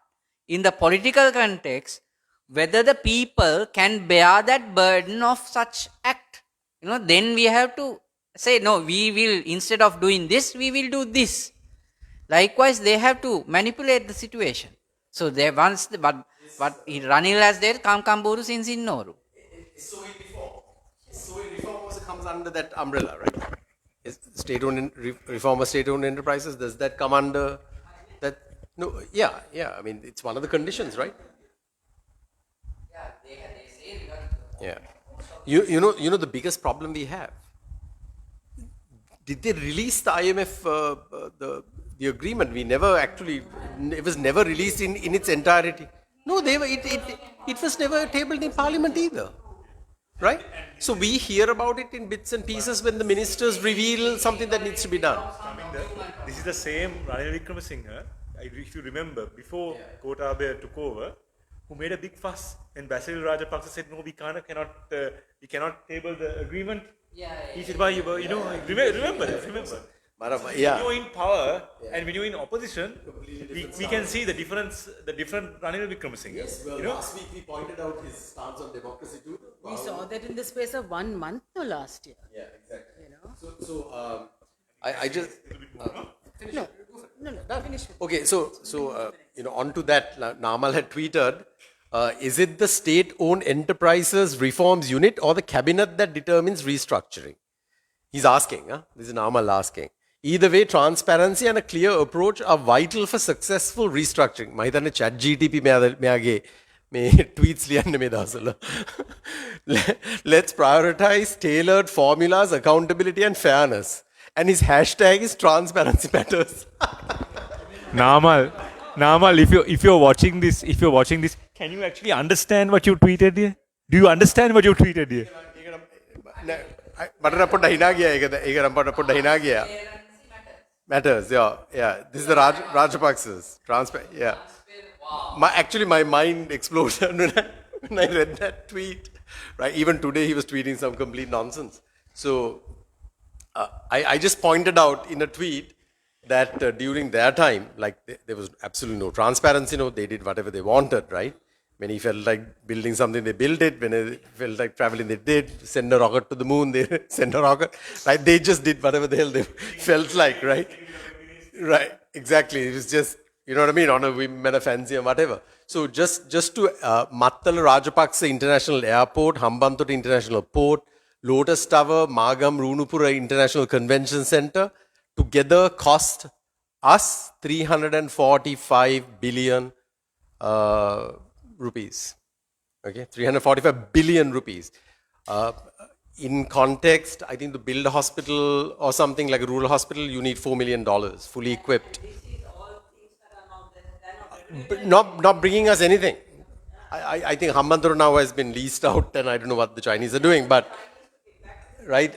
in the political context, whether the people can bear that burden of such act. Then we have to say, no, we will, instead of doing this, we will do this. Likewise, they have to manipulate the situation. So they once, but Ranil has there, Kamkamburu, Sinsinnoru. SOE reform also comes under that umbrella, right? State-owned reform of state-owned enterprises, does that come under that? No, yeah. I mean, it's one of the conditions, right? Yeah, they say. Yeah. You know the biggest problem we have. Did they release the IMF the agreement? We never actually. It was never released in its entirety. No, it was never tabled in Parliament either. Right? So we hear about it in bits and pieces when the ministers reveal something that needs to be done. This is the same Ranil Wickremesinghe, if you remember, before Gotabaya took over, who made a big fuss. And Basil Rajapaksa said, no, we cannot table the agreement. He said, why, remember. Yeah. When you're in power and when you're in opposition, we can see the different Ranil Wickremesinghe. Last week we pointed out his stance on democracy too. We saw that in the space of 1 month last year. Yeah, exactly. So I just No, finish. okay. So onto that, Namal had tweeted. Is it the state-owned enterprises reforms unit or the cabinet that determines restructuring? He's asking. This is Namal asking. Either way, transparency and a clear approach are vital for successful restructuring. I think ChatGPT මෙයාගේ tweets ලියන්න මේ දවස්වල. Let's prioritize tailored formulas, accountability and fairness. And his hashtag is transparency matters. Namal, if you're watching this, can you actually understand what you tweeted here? Do you understand what you tweeted here? Matters, yeah. This is the Rajapaksas. Yeah. My mind exploded when I read that tweet. Right, even today he was tweeting some complete nonsense. So I just pointed out in a tweet that during their time, there was absolutely no transparency. They did whatever they wanted, right? When he felt like building something, they built it. When they felt like traveling, they did. Send a rocket to the moon, they send a rocket. Right? They just did whatever the hell they felt like, right? Right, exactly. It was just, you know what I mean, on a whim and a fancy and whatever. So just to Mattala Rajapaksa International Airport, Hambantota International Port, Lotus Tower, Magam Runupura International Convention Center, together cost us 345 billion rupees. Okay, 345 billion rupees. In context, I think to build a hospital or something like a rural hospital, you need $4 million, fully equipped. But not bringing us anything. I think Hambantota now has been leased out, and I don't know what the Chinese are doing, but right,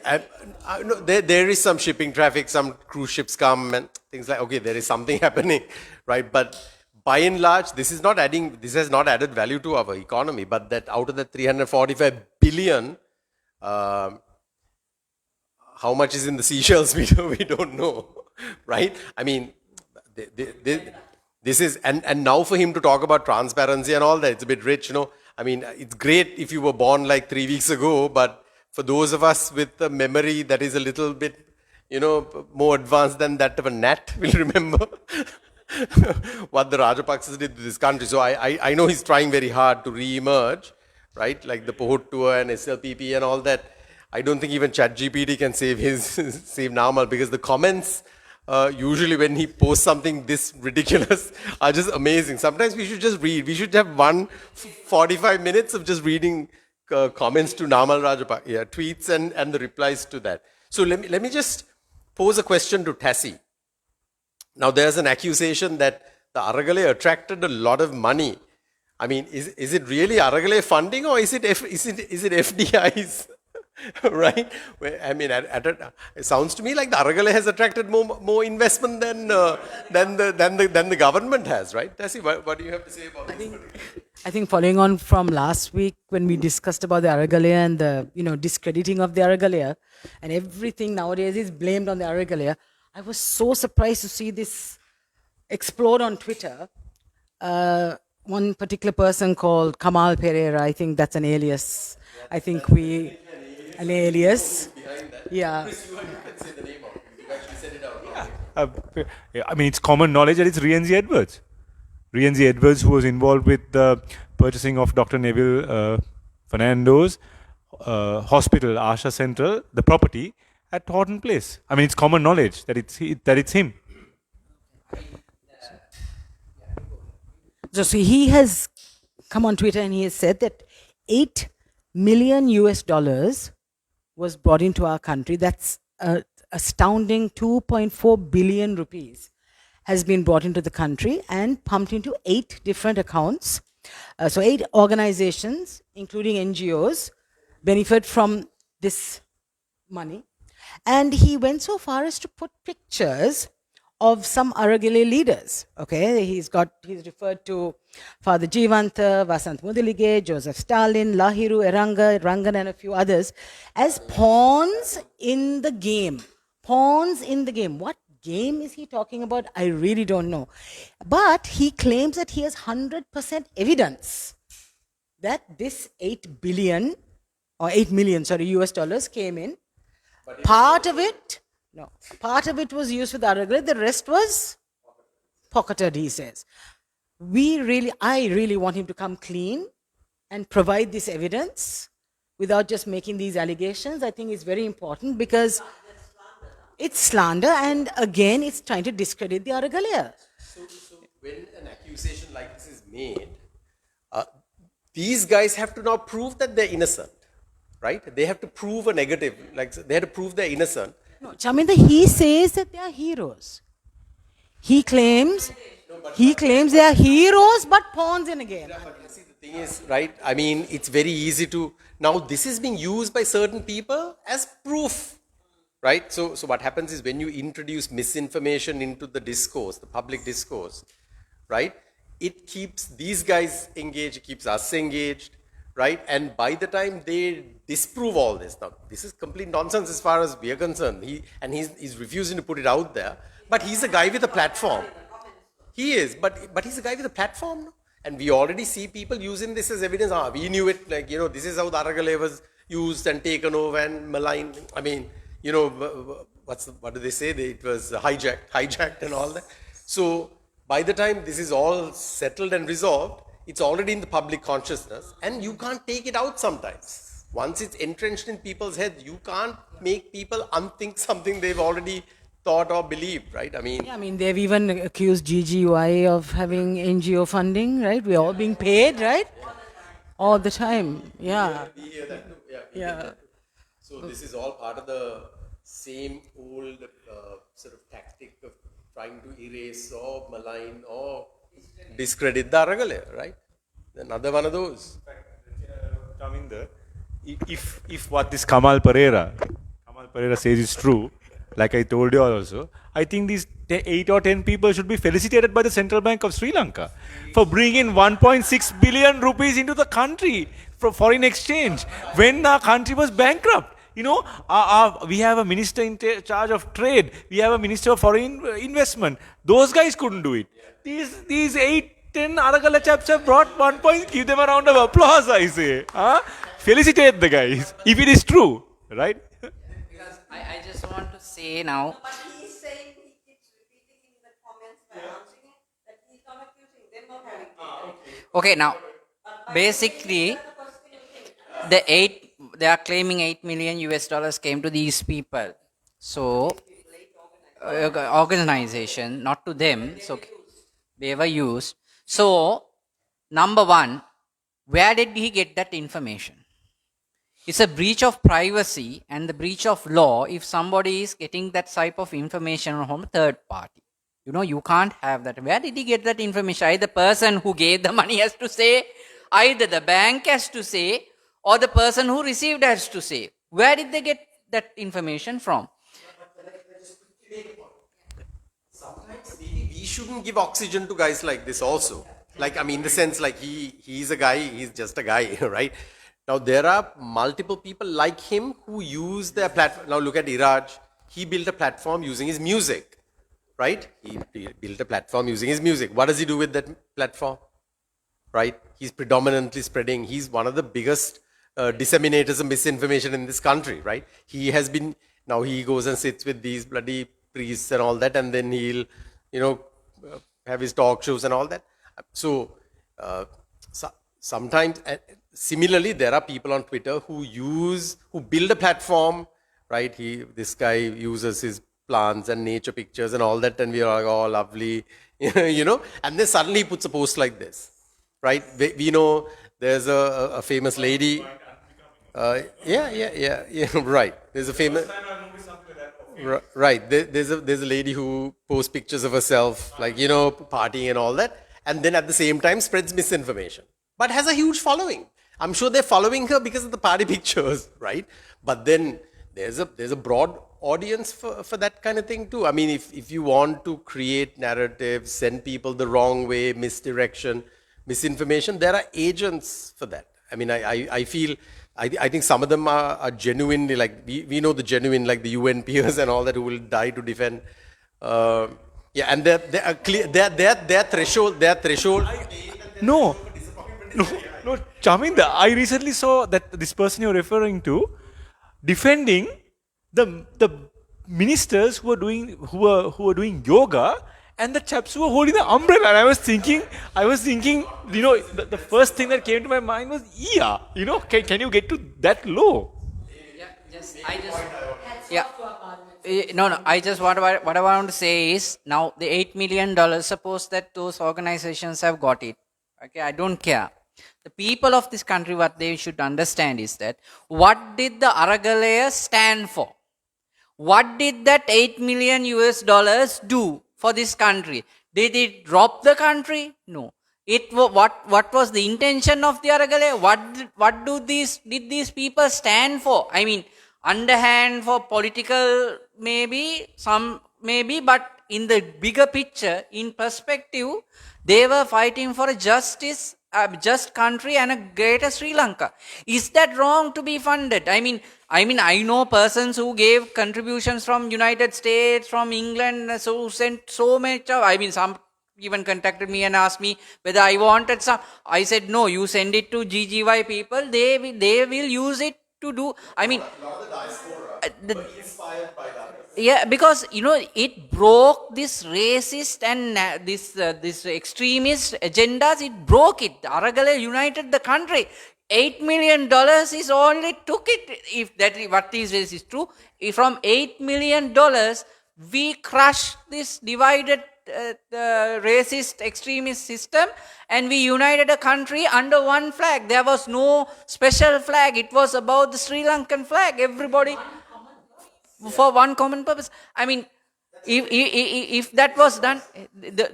there is some shipping traffic, some cruise ships come and things like, okay, there is something happening, right? But by and large, this has not added value to our economy, but that out of the 345 billion, how much is in the seashells, we don't know, right? I mean, this is, and now for him to talk about transparency and all that, it's a bit rich, I mean, it's great if you were born like 3 weeks ago, but for those of us with a memory that is a little bit, more advanced than that of a gnat, will remember what the Rajapaksas did to this country. So I know he's trying very hard to re-emerge, right? Like the Pahut tour and SLPP and all that. I don't think even ChatGPT can save Namal, because the comments usually when he posts something this ridiculous are just amazing. Sometimes we should just read. We should have 45 minutes of just reading comments to Namal Rajapaksa, tweets and the replies to that. So let me just pose a question to Tassie. Now there's an accusation that the Aragale attracted a lot of money I mean, is it really Aragale funding or is it FDIs? Right? I mean, it sounds to me like the Aragale has attracted more investment than the government has, right? Tassie, what do you have to say about this? I think following on from last week when we discussed about the Aragalaya and the discrediting of the Aragalaya and everything nowadays is blamed on the Aragalaya, I was so surprised to see this explode on Twitter. One particular person called Kamal Pereira, I think that's an alias. An alias. Yeah. Chris, you can say the name of it. You actually said it out loud. I mean, it's common knowledge that it's Rienzi Edwards. Rienzi Edwards, who was involved with the purchasing of Dr. Neville Fernando's hospital, Asha Central, the property at Horton Place. I mean, it's common knowledge that it's him. So he has come on Twitter and he has said that $8 million was brought into our country. That's a astounding 2.4 billion rupees has been brought into the country and pumped into 8 different accounts. So 8 organizations, including NGOs, benefit from this money. And he went so far as to put pictures of some Aragale leaders. Okay, he's referred to Father Jivanta, Vasant Mudalige, Joseph Stalin, Lahiru, Rangan and a few others as pawns in the game. Pawns in the game. What game is he talking about? I really don't know. But he claims that he has 100% evidence that this 8 billion or 8 million, US dollars came in. Part of it was used with Aragale, the rest was pocketed, he says. I really want him to come clean and provide this evidence without just making these allegations. I think it's very important because it's slander and again it's trying to discredit the Aragale. So when an accusation like this is made, these guys have to now prove that they're innocent, right? They have to prove a negative, like they have to prove they're innocent. No, Chaminda, he says that they are heroes. He claims they are heroes but pawns in a game. See, the thing is, right, I mean, it's very easy to, now this is being used by certain people as proof, right? So what happens is when you introduce misinformation into the discourse, the public discourse, right, it keeps these guys engaged, it keeps us engaged, right? And by the time they disprove all this, now this is complete nonsense as far as we are concerned. He's refusing to put it out there, but he's a guy with a platform. He is, but he's a guy with a platform, no? And we already see people using this as evidence. We knew it, like, this is how the Aragale was used and taken over and maligned. I mean, what do they say? It was hijacked and all that. So by the time this is all settled and resolved, it's already in the public consciousness and you can't take it out sometimes. Once it's entrenched in people's heads, you can't make people unthink something they've already thought or believed, right? I mean, They've even accused GGUI of having NGO funding, right? We're all being paid, right? All the time. Yeah. we hear that too. Yeah. So this is all part of the same old sort of tactic of trying to erase or malign or discredit the Aragale, right? Another one of those. Chaminda, if what this Kamal Pereira says is true, like I told you also, I think these 8 or 10 people should be felicitated by the Central Bank of Sri Lanka for bringing 1.6 billion rupees into the country for foreign exchange when our country was bankrupt. We have a minister in charge of trade. We have a minister of foreign investment. Those guys couldn't do it. These 8-10 Aragale chaps have brought 1 point. Give them a round of applause, I say. Felicitate the guys, if it is true, right? Because I just want to say now. But he's saying he keeps repeating in the comments by answering it that he's not accusing them of having taken. Okay, now basically they are claiming $8 million came to these people. So organization, not to them. So they were used. So number one, where did he get that information? It's a breach of privacy and the breach of law if somebody is getting that type of information from a third party. You know, you can't have that. Where did he get that information? Either the person who gave the money has to say, either the bank has to say, or the person who received has to say. Where did they get that information from? Sometimes maybe we shouldn't give oxygen to guys like this also. Like, I mean, in the sense, like he's a guy, he's just a guy, right? Now, there are multiple people like him who use their platform. Now, look at Iraj. He built a platform using his music, right? He built a platform using his music. What does he do with that platform? Right? He's predominantly spreading. He's one of the biggest disseminators of misinformation in this country, right? He has been, now he goes and sits with these bloody priests and all that, and then he'll, have his talk shows and all that. So, sometimes, similarly, there are people on Twitter who build a platform, right? This guy uses his plants and nature pictures and all that, and we are like, oh, lovely, and then suddenly he puts a post like this, right? We know there's a famous lady. Right. There's a famous. Right. There's a lady who posts pictures of herself, like, partying and all that, and then at the same time spreads misinformation, but has a huge following. I'm sure they're following her because of the party pictures, right? But then there's a broad audience for that kind of thing too. I mean, if you want to create narratives, send people the wrong way, misdirection, misinformation, there are agents for that. I mean, I feel, I think some of them are genuinely, like, we know the genuine, like the UN peers and all that, who will die to defend. And their threshold. No, Chaminda, I recently saw that this person you're referring to defending the ministers who are doing yoga, and the chaps who were holding the umbrella. And I was thinking, the first thing that came to my mind was, can you get to that low? What I want to say is, now the $8 million, suppose that those organizations have got it. Okay, I don't care. The people of this country, what they should understand is that, what did the Aragalaya stand for? What did that $8 million do for this country? Did it rob the country? No. What was the intention of the Aragalaya? What did these people stand for? I mean, underhand for political, maybe, but in the bigger picture, in perspective, they were fighting for a just country and a greater Sri Lanka. Is that wrong to be funded? I mean, I know persons who gave contributions from United States, from England, so sent so much. Some even contacted me and asked me whether I wanted some. I said, no, you send it to GGY people. They will use it to do. Because it broke this racist and this extremist agendas. It broke it. Aragalaya united the country. $8 million is all it took it. If that what is true, from $8 million we crushed this divided racist extremist system, and we united a country under one flag. There was no special flag. It was about the Sri Lankan flag. Everybody for one common purpose. I mean, if that was done,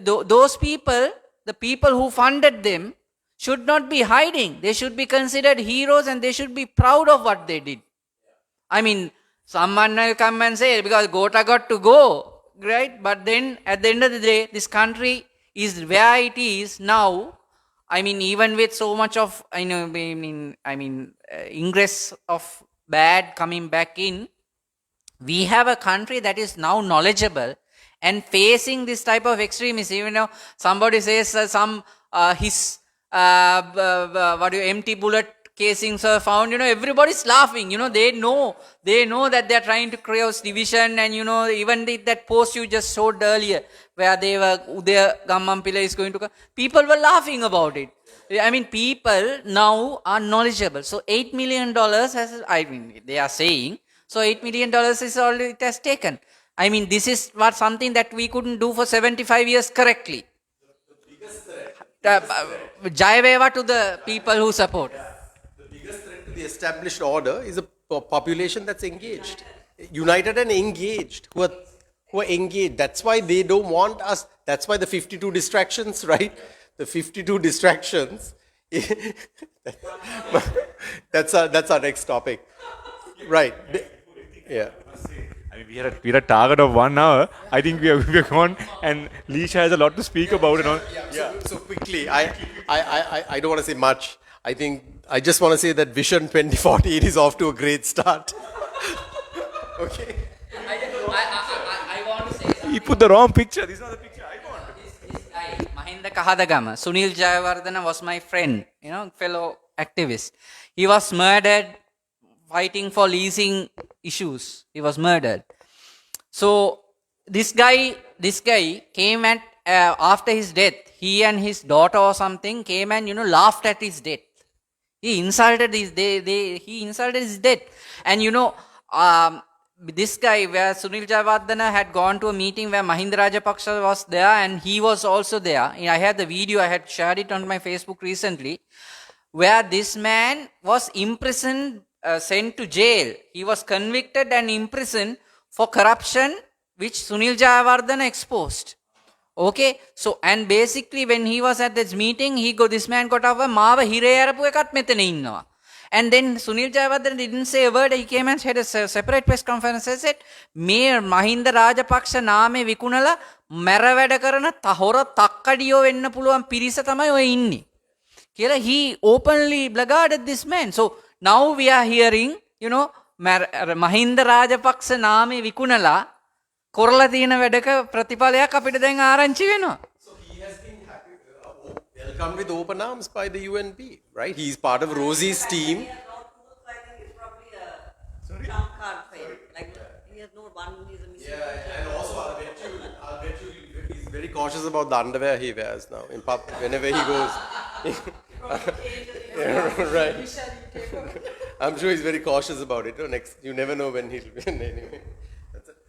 those people, the people who funded them, should not be hiding. They should be considered heroes, and they should be proud of what they did. I mean, someone will come and say, because Gota got to go, right? But then at the end of the day, this country is where it is now. I mean, even with so much of, ingress of bad coming back in, we have a country that is now knowledgeable and facing this type of extremism. Somebody says empty bullet casings are found. Everybody's laughing. They know that they're trying to create division. And even that post you just showed earlier, where they were Udaya Gammampila is going to come, people were laughing about it. I mean, people now are knowledgeable. So $8 million they are saying. So $8 million is all it has taken. I mean, this is something that we couldn't do for 75 years correctly. Jayaveva to the people who support. The biggest threat to the established order is a population that's engaged, united and engaged, who who are engaged. That's why they don't want us. That's why the 52 distractions, right? The 52 distractions. That's our next topic. Right. Yeah. I mean, we had a target of 1 hour. I think we are gone, and Leisha has a lot to speak about it. So quickly, I don't want to say much. I just want to say that Vision 2014 is off to a great start. Okay. I want to say something. He put the wrong picture. This is not the picture I want. This guy, Mahinda Kahadagama, Sunil Jayawardena was my friend, fellow activist. He was murdered fighting for leasing issues. He was murdered. So this guy came at after his death. He and his daughter or something came and laughed at his death. He insulted his death. And this guy, where Sunil Jayawardena had gone to a meeting where Mahinda Rajapaksa was there, and he was also there. I had the video, I had shared it on my Facebook recently, where this man was imprisoned, sent to jail. He was convicted and imprisoned for corruption, which Sunil Jayawardena exposed. Okay, so and basically when he was at this meeting, this man got over Mava Hire Arapu ekat metene innawa. And then Sunil Jayawardena didn't say a word. He came and had a separate press conference and said, Mayor Mahinda Rajapaksa නාමේ විකුණලා මැර වැඩ කරන තහොර තක්කඩියෝ වෙන්න පුළුවන් පිරිස තමයි ඔය ඉන්නේ. කියලා he openly blackguarded this man. So now we are hearing, Mahinda Rajapaksa නාමේ විකුණලා කොරලා තියෙන වැඩක ප්‍රතිඵලයක් අපිට දැන් ආරංචි වෙනවා. So he has been welcomed with open arms by the UNP, right? He's part of Rosie's team. He has not moved, so I think it's probably a trump card for him. Like, he has no one, he's a missing. Yeah, and also I'll bet you he's very cautious about the underwear he wears now in pub whenever he goes. Right. I'm sure he's very cautious about it. You never know when he'll win anyway.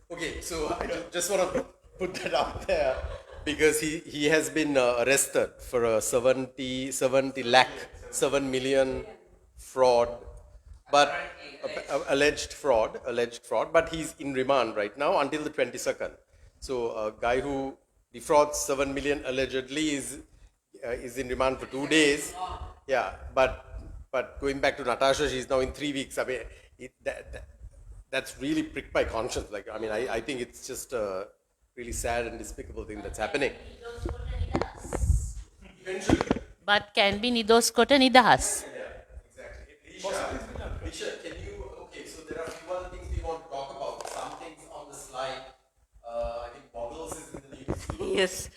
Okay, so I just want to put that out there because he has been arrested for a 7 million fraud, but alleged fraud, but he's in remand right now until the 22nd. So a guy who defrauds 7 million allegedly is in remand for 2 days. Yeah, but going back to Natasha, she's now in 3 weeks. I mean, that's really pricked my conscience. Like, I mean, I think it's just a really sad and despicable thing that's happening. But can be Nidos Kota Nidahas. Risha, so there are a few other things we want to talk about. Some things on the slide. I think Boggles is in the news. Yes.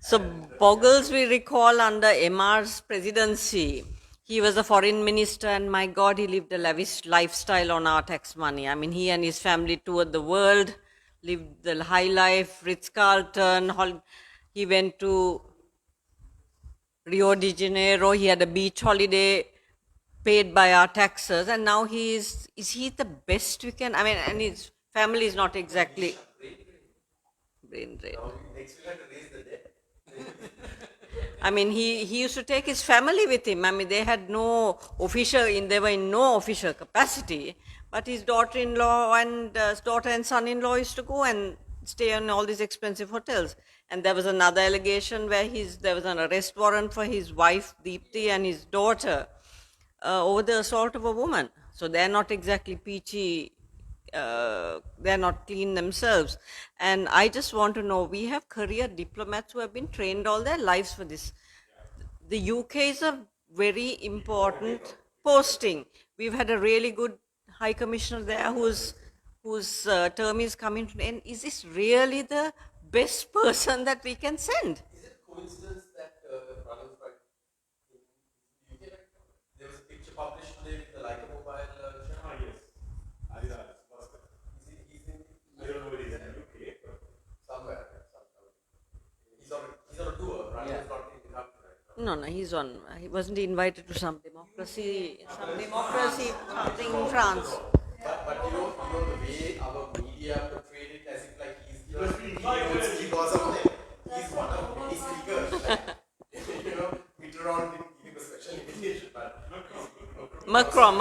So Boggles we recall under MR's presidency. He was a foreign minister and my God, he lived a lavish lifestyle on our tax money. I mean, he and his family toured the world, lived the high life, Ritz-Carlton. He went to Rio de Janeiro. He had a beach holiday paid by our taxes. And now is he the best we can? I mean, and his family is not exactly brain drain. I mean, he used to take his family with him. I mean, they were in no official capacity, but his daughter-in-law and daughter and son-in-law used to go and stay in all these expensive hotels. And there was another allegation where there was an arrest warrant for his wife, Deepthi, and his daughter over the assault of a woman. So they're not exactly peachy. They're not clean themselves. And I just want to know, we have career diplomats who have been trained all their lives for this. The UK is a very important posting. We've had a really good High Commissioner there whose term is coming to an end. Is this really the best person that we can send? Is it coincidence that Ranil in UK, there was a picture published today with the Leica mobile? I don't know where he's in UK, but somewhere. He's on a tour. Ranil is not in the country right now. No, he's on. He wasn't invited to some democracy, something in France. But you know the way our media portrayed it as if like he was something. He's one of many speakers. Like, Mitterrand didn't give him a special invitation, but Macron.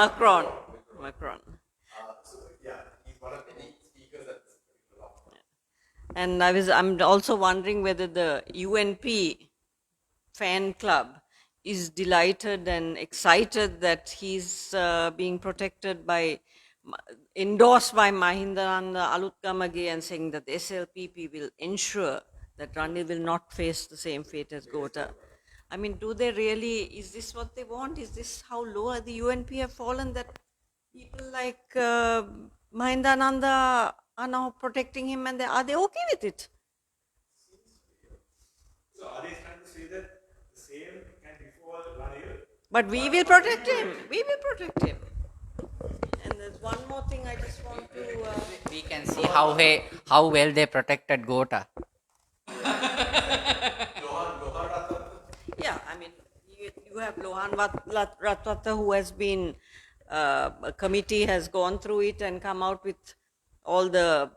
So yeah, he's one of many speakers at this particular law. And I'm also wondering whether the UNP fan club is delighted and excited that he's being protected by, endorsed by Mahindananda Alutgamage, and saying that the SLPP will ensure that Ranil will not face the same fate as Gota. I mean, do they really, is this what they want? Is this how low the UNP have fallen, that people like Mahindananda are now protecting him, and are they okay with it? So are they trying to say that the same can befall Ranil? But we will protect him. We will protect him. And there's one more thing I just want to. We can see how well they protected Gota. Yeah, I mean, you have Lohan Ratwata, who has been, a committee has gone through it and come out with all the,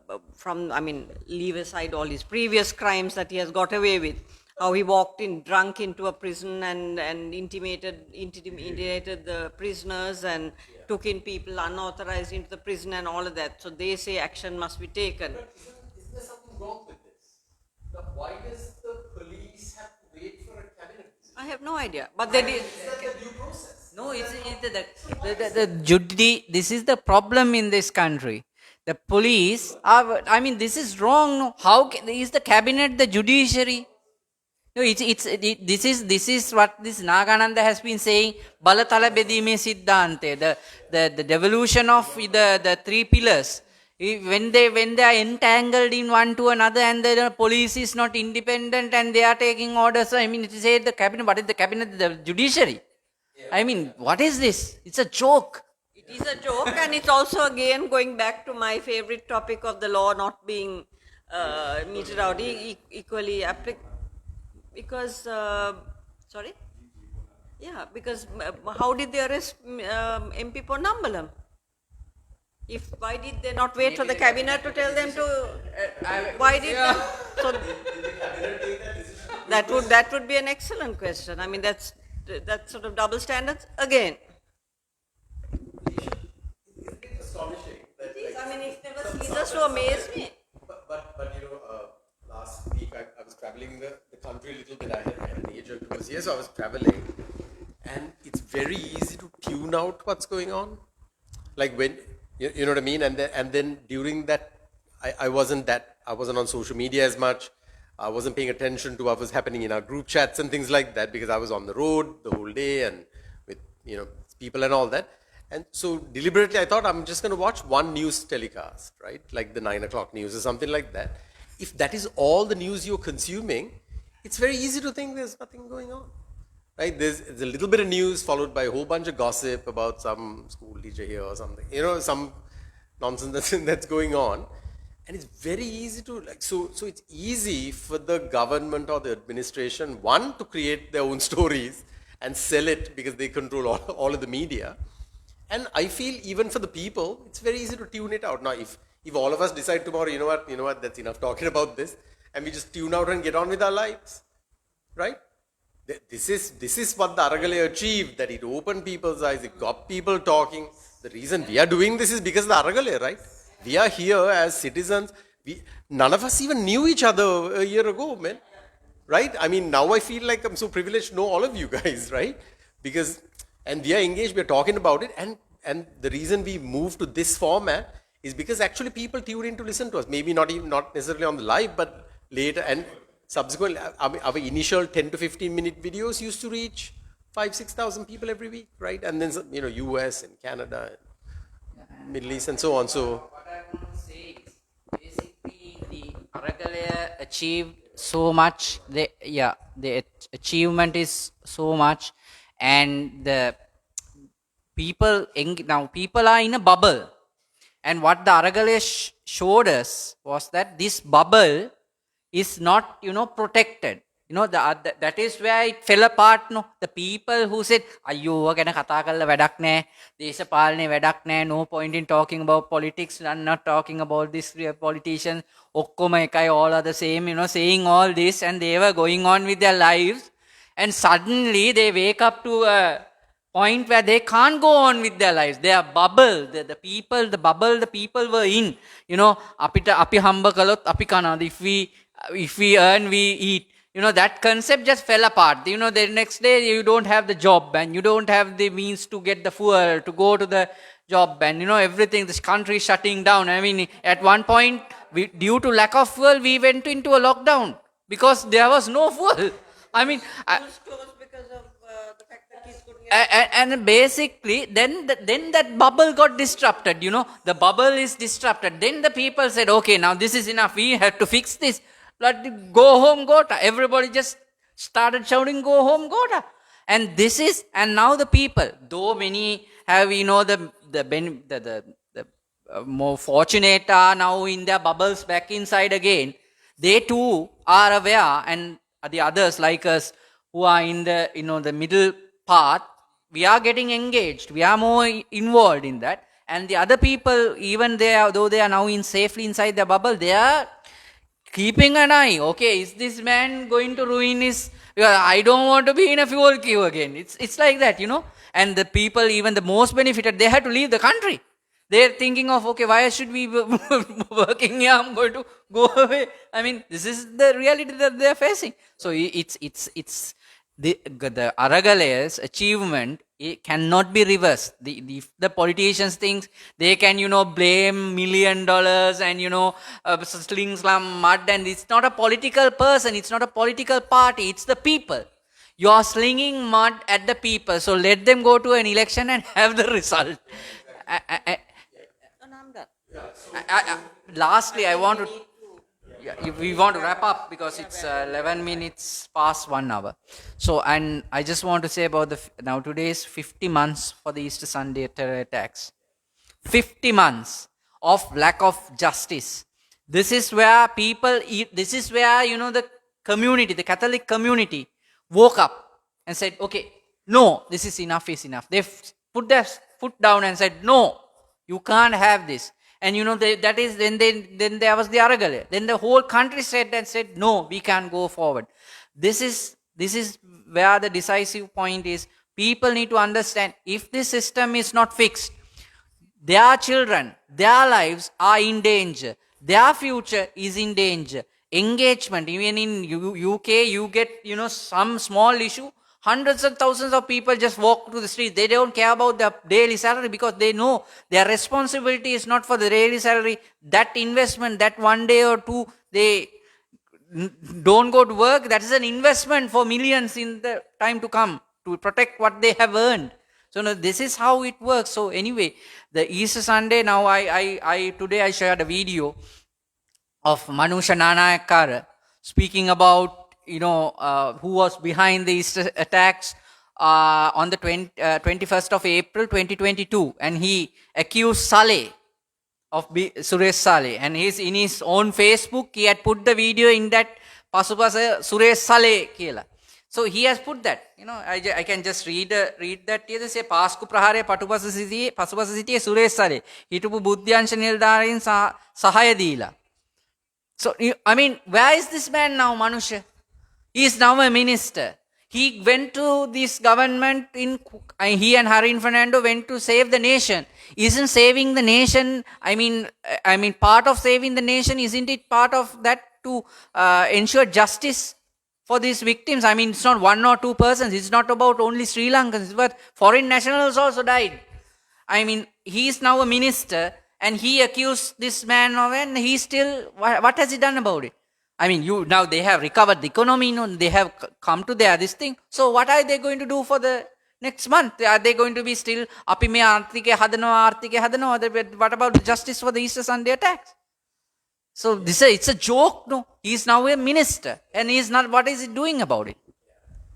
leave aside all his previous crimes that he has got away with. How he walked in drunk into a prison and intimidated the prisoners and took in people unauthorized into the prison and all of that. So they say action must be taken. But isn't there something wrong with this? Now, why does the police have to wait for a cabinet? I have no idea. But they did. Is that the due process? No, this is the problem in this country. The police are, this is wrong. No? How is the cabinet the judiciary? No, this is what this Nagananda has been saying. Balatala bedime siddhante, the devolution of the three pillars. When they are entangled in one to another, and the police is not independent and they are taking orders. It says the cabinet. What is the cabinet? The judiciary. What is this? It's a joke. It is a joke, and it's also again going back to my favorite topic of the law not being meted out equally applicable. Because, sorry? Yeah, because how did they arrest MP Ponnambalam? Why did they not wait for the cabinet to tell them to? Why did they? So that would be an excellent question. That's sort of double standards again. It's astonishing. That, It never ceases to amaze me. But last week I was traveling the country a little bit. I had an agent who was here, so I was traveling. And it's very easy to tune out what's going on. Like when, you know what I mean? And then during that, I wasn't on social media as much. I wasn't paying attention to what was happening in our group chats and things like that, because I was on the road the whole day and with, people and all that. And so deliberately I thought I'm just going to watch one news telecast, right? Like the 9 o'clock news or something like that. If that is all the news you're consuming, it's very easy to think there's nothing going on, right? There's a little bit of news followed by a whole bunch of gossip about some school teacher here or something, some nonsense that's going on. And it's very easy to, so it's easy for the government or the administration, one, to create their own stories and sell it because they control all of the media. And I feel even for the people, it's very easy to tune it out. Now, if all of us decide tomorrow, you know what, that's enough talking about this, and we just tune out and get on with our lives, right? This is what the Aragalaya achieved, that it opened people's eyes, it got people talking. The reason we are doing this is because of the Aragalaya, right? We are here as citizens. None of us even knew each other a year ago, man. Right? Now I feel like I'm so privileged to know all of you guys, right? And we are engaged, we are talking about it. And the reason we moved to this format is because actually people tune in to listen to us. Maybe not necessarily on the live, but later and subsequently. Our initial 10 to 15 minute videos used to reach 5,000-6,000 people every week, right? And then, US and Canada and Middle East and so on. So What I want to say is basically the Aragalaya achieved so much. The achievement is so much, and the people are in a bubble. And what the Aragalaya showed us was that this bubble is not, protected. That is where it fell apart. No, the people who said, "Ayyo, ගැන කතා කරලා වැඩක් නැහැ. දේශපාලනේ වැඩක් නැහැ. No point in talking about politics. I'm not talking about this politicians. ඔක්කොම එකයි, all are the same." Saying all this, and they were going on with their lives. And suddenly they wake up to point where they can't go on with their lives. They are bubble. The people, the bubble the people were in. You know, apita api hamba kalot api kana. If we earn, we eat. You know, that concept just fell apart. You know, the next day you don't have the job and you don't have the means to get the fuel, to go to the job, and you know, everything, this country is shutting down. I mean, at one point, due to lack of fuel, we went into a lockdown because there was no fuel. I mean, because of the fact that kids couldn't get and basically, then that bubble got disrupted. You know, the bubble is disrupted. Then the people said, okay, now this is enough. We have to fix this. But go home, Gota. Everybody just started shouting, go home, Gota. And this is, and now the people, though many have, you know, the more fortunate are now in their bubbles back inside again. They too are aware, and the others like us who are in the, you know, the middle path, we are getting engaged. We are more involved in that. And the other people, even though they are now safely inside the bubble, they are keeping an eye. Okay, is this man going to ruin his? Because I don't want to be in a fuel queue again. It's like that, you know. And the people, even the most benefited, they had to leave the country. They're thinking of, okay, why should we be working here? I'm going to go away. I mean, this is the reality that they're facing. So it's the Aragalay's achievement, it cannot be reversed. The politicians think they can, you know, blame $1 million and, you know, sling slam mud, and it's not a political person, it's not a political party, it's the people. You are slinging mud at the people, so let them go to an election and have the result. Lastly, I want to. We want to wrap up because it's 11 minutes past 1 hour. So, and I just want to say about now today is 50 months for the Easter Sunday terror attacks. 50 months of lack of justice. This is where people eat, this is where, you know, the community, the Catholic community woke up and said, okay, no, this is enough is enough. They put their foot down and said, no, you can't have this. And you know, then there was the Aragalaya. Then the whole country said, no, we can't go forward. This is where the decisive point is. People need to understand, if this system is not fixed, their children, their lives are in danger. Their future is in danger. Engagement, even in UK, you get, you know, some small issue, hundreds of thousands of people just walk to the streets. They don't care about their daily salary because they know their responsibility is not for the daily salary. That investment, that 1 day or two, they don't go to work. That is an investment for millions in the time to come to protect what they have earned. So now this is how it works. So anyway, the Easter Sunday, now today I shared a video of Manusha Nanayakara speaking about, you know, who was behind the Easter attacks on the 21st of April 2022, and he accused Saleh of Suresh Saleh, and he's in his own Facebook, he had put the video in that Pasupasa Suresh Saleh kiyala. So he has put that, you know, I can just read that here. They say Pasku Prahare Pasupasa City Suresh Saleh hitupu buddhyansha nildarin sahaya dila. So I mean, where is this man now, Manusha? He is now a minister. He went to this government he and Harin Fernando went to save the nation. Isn't saving the nation, I mean, part of saving the nation, isn't it part of that to ensure justice for these victims? I mean, it's not 1 or 2 persons. It's not about only Sri Lankans, but foreign nationals also died. I mean, he is now a minister and he accused this man of, and he still, what has he done about it? I mean, now they have recovered the economy, you know, they have come to this thing. So what are they going to do for the next month? Are they going to be still, api me arthike hadano? What about the justice for the Easter Sunday attacks? So it's a joke, no? He is now a minister and he is not, what is he doing about it?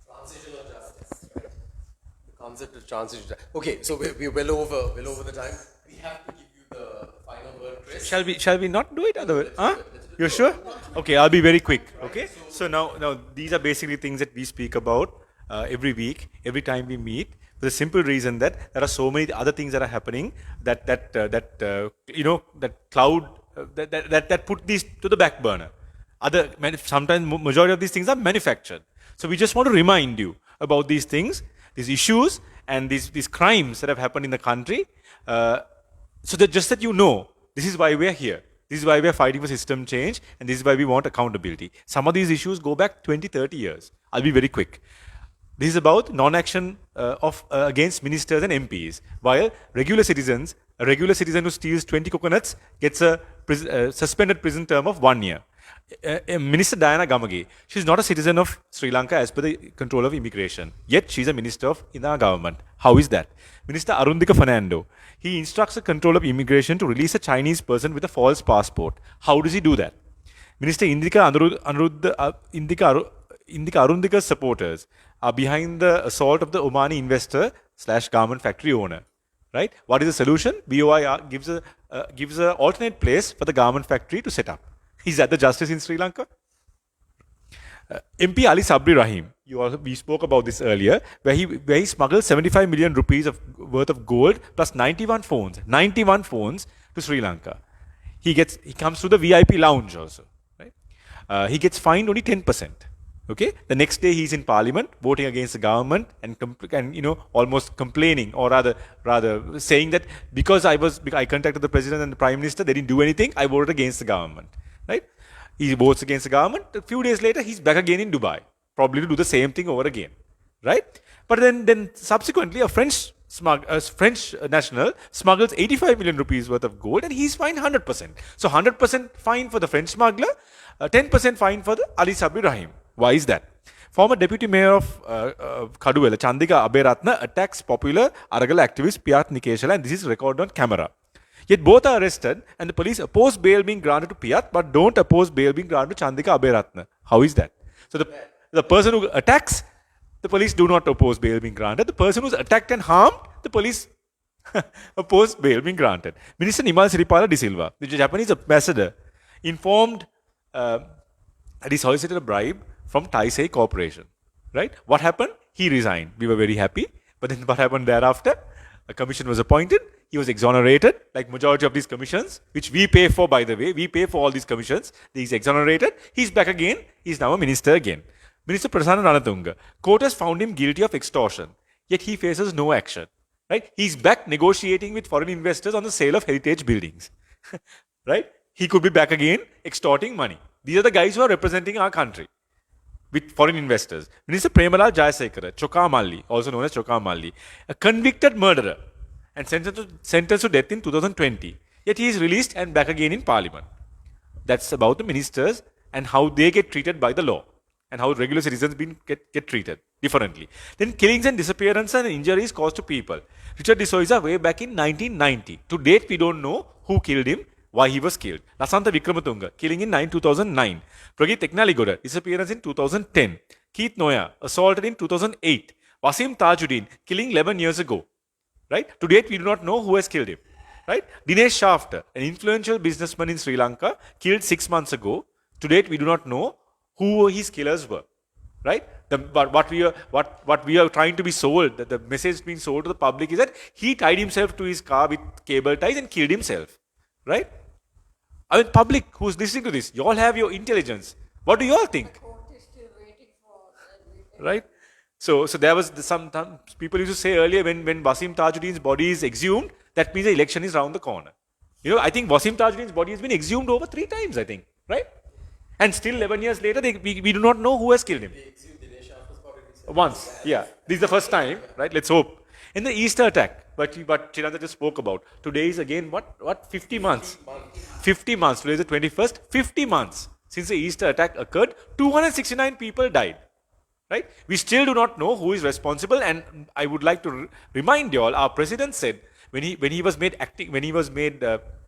Transitional justice, right? The concept of transitional. Okay, so we're well over the time. We have to give you the final word, Chris. Shall we not do it? Otherwise, huh? You're sure? Okay, I'll be very quick. Okay. So now these are basically things that we speak about every week, every time we meet, for the simple reason that there are so many other things that are happening that you know, that cloud that put these to the back burner. Sometimes majority of these things are manufactured. So we just want to remind you about these things, these issues, and these crimes that have happened in the country. So that just that you know, this is why we are here. This is why we are fighting for system change, and this is why we want accountability. Some of these issues go back 20, 30 years. I'll be very quick. This is about non-action against ministers and MPs. While a regular citizen who steals 20 coconuts gets a suspended prison term of 1 year. Minister Diana Gamage, she's not a citizen of Sri Lanka as per the control of immigration. Yet she's a minister in our government. How is that? Minister Arundika Fernando, he instructs the control of immigration to release a Chinese person with a false passport. How does he do that? Minister Indika Arundika's supporters are behind the assault of the Omani investor / garment factory owner. Right? What is the solution? BOI gives a alternate place for the garment factory to set up. Is that the justice in Sri Lanka? MP Ali Sabri Rahim, we spoke about this earlier, where he smuggled 75 million rupees worth of gold plus 91 phones to Sri Lanka. He comes to the VIP lounge also. Right? He gets fined only 10%. Okay. The next day he's in Parliament voting against the government and almost complaining, or rather saying that because I contacted the President and the Prime Minister, they didn't do anything. I voted against the government. Right? He votes against the government. A few days later, he's back again in Dubai, probably to do the same thing over again. Right? But then subsequently, a French national smuggles 85 million rupees worth of gold, and he's fined 100%. So 100% fine for the French smuggler, 10% fine for the Ali Sabri Rahim. Why is that? Former Deputy Mayor of Kaduwela, Chandika Aberatna, attacks popular Aragala activist Piyath Nikeshala, and this is recorded on camera. Yet both are arrested, and the police oppose bail being granted to Piyath, but don't oppose bail being granted to Chandika Aberatna. How is that? So the person who attacks, the police do not oppose bail being granted. The person who's attacked and harmed, the police oppose bail being granted. Minister Nimal Siripala de Silva, the Japanese ambassador, informed that he solicited a bribe from Taisei Corporation. Right? What happened? He resigned. We were very happy. But then what happened thereafter? A commission was appointed. He was exonerated, like majority of these commissions, which we pay for, by the way. We pay for all these commissions. He's exonerated. He's back again. He's now a minister again. Minister Prasanna Ranatunga. Court has found him guilty of extortion. Yet he faces no action. Right? He's back negotiating with foreign investors on the sale of heritage buildings. Right? He could be back again extorting money. These are the guys who are representing our country with foreign investors. Minister Premalal Jayasekara, Choka Malli, also known as Choka Malli, a convicted murderer and sentenced to death in 2020. Yet he is released and back again in Parliament. That's about the ministers and how they get treated by the law, and how regular citizens get treated differently. Then killings and disappearances and injuries caused to people. Richard D'Souza way back in 1990. To date, we don't know who killed him, why he was killed. Lasantha Vikramatunga, killing in 2009. Pragit Teknaligoda, disappearance in 2010. Keith Noya, assaulted in 2008. Wasim Tajuddin, killing 11 years ago. Right? To date, we do not know who has killed him. Right? Dinesh Shafter, an influential businessman in Sri Lanka, killed 6 months ago. To date, we do not know who his killers were. Right? But what we are trying to be sold, the message being sold to the public is that he tied himself to his car with cable ties and killed himself. Right? I mean, public who's listening to this, you all have your intelligence. What do you all think? Right? So there was some people used to say earlier, when Wasim Tajuddin's body is exhumed, that means the election is round the corner. I think Wasim Tajuddin's body has been exhumed over 3 times, I think. Right? And still 11 years later, we do not know who has killed him. Once. Yeah. This is the first time. Right? Let's hope. In the Easter attack, but Chiranta just spoke about, today is again what 50 months. 50 months. Today is the 21st. 50 months since the Easter attack occurred. 269 people died. Right? We still do not know who is responsible, and I would like to remind you all, our president said when he was made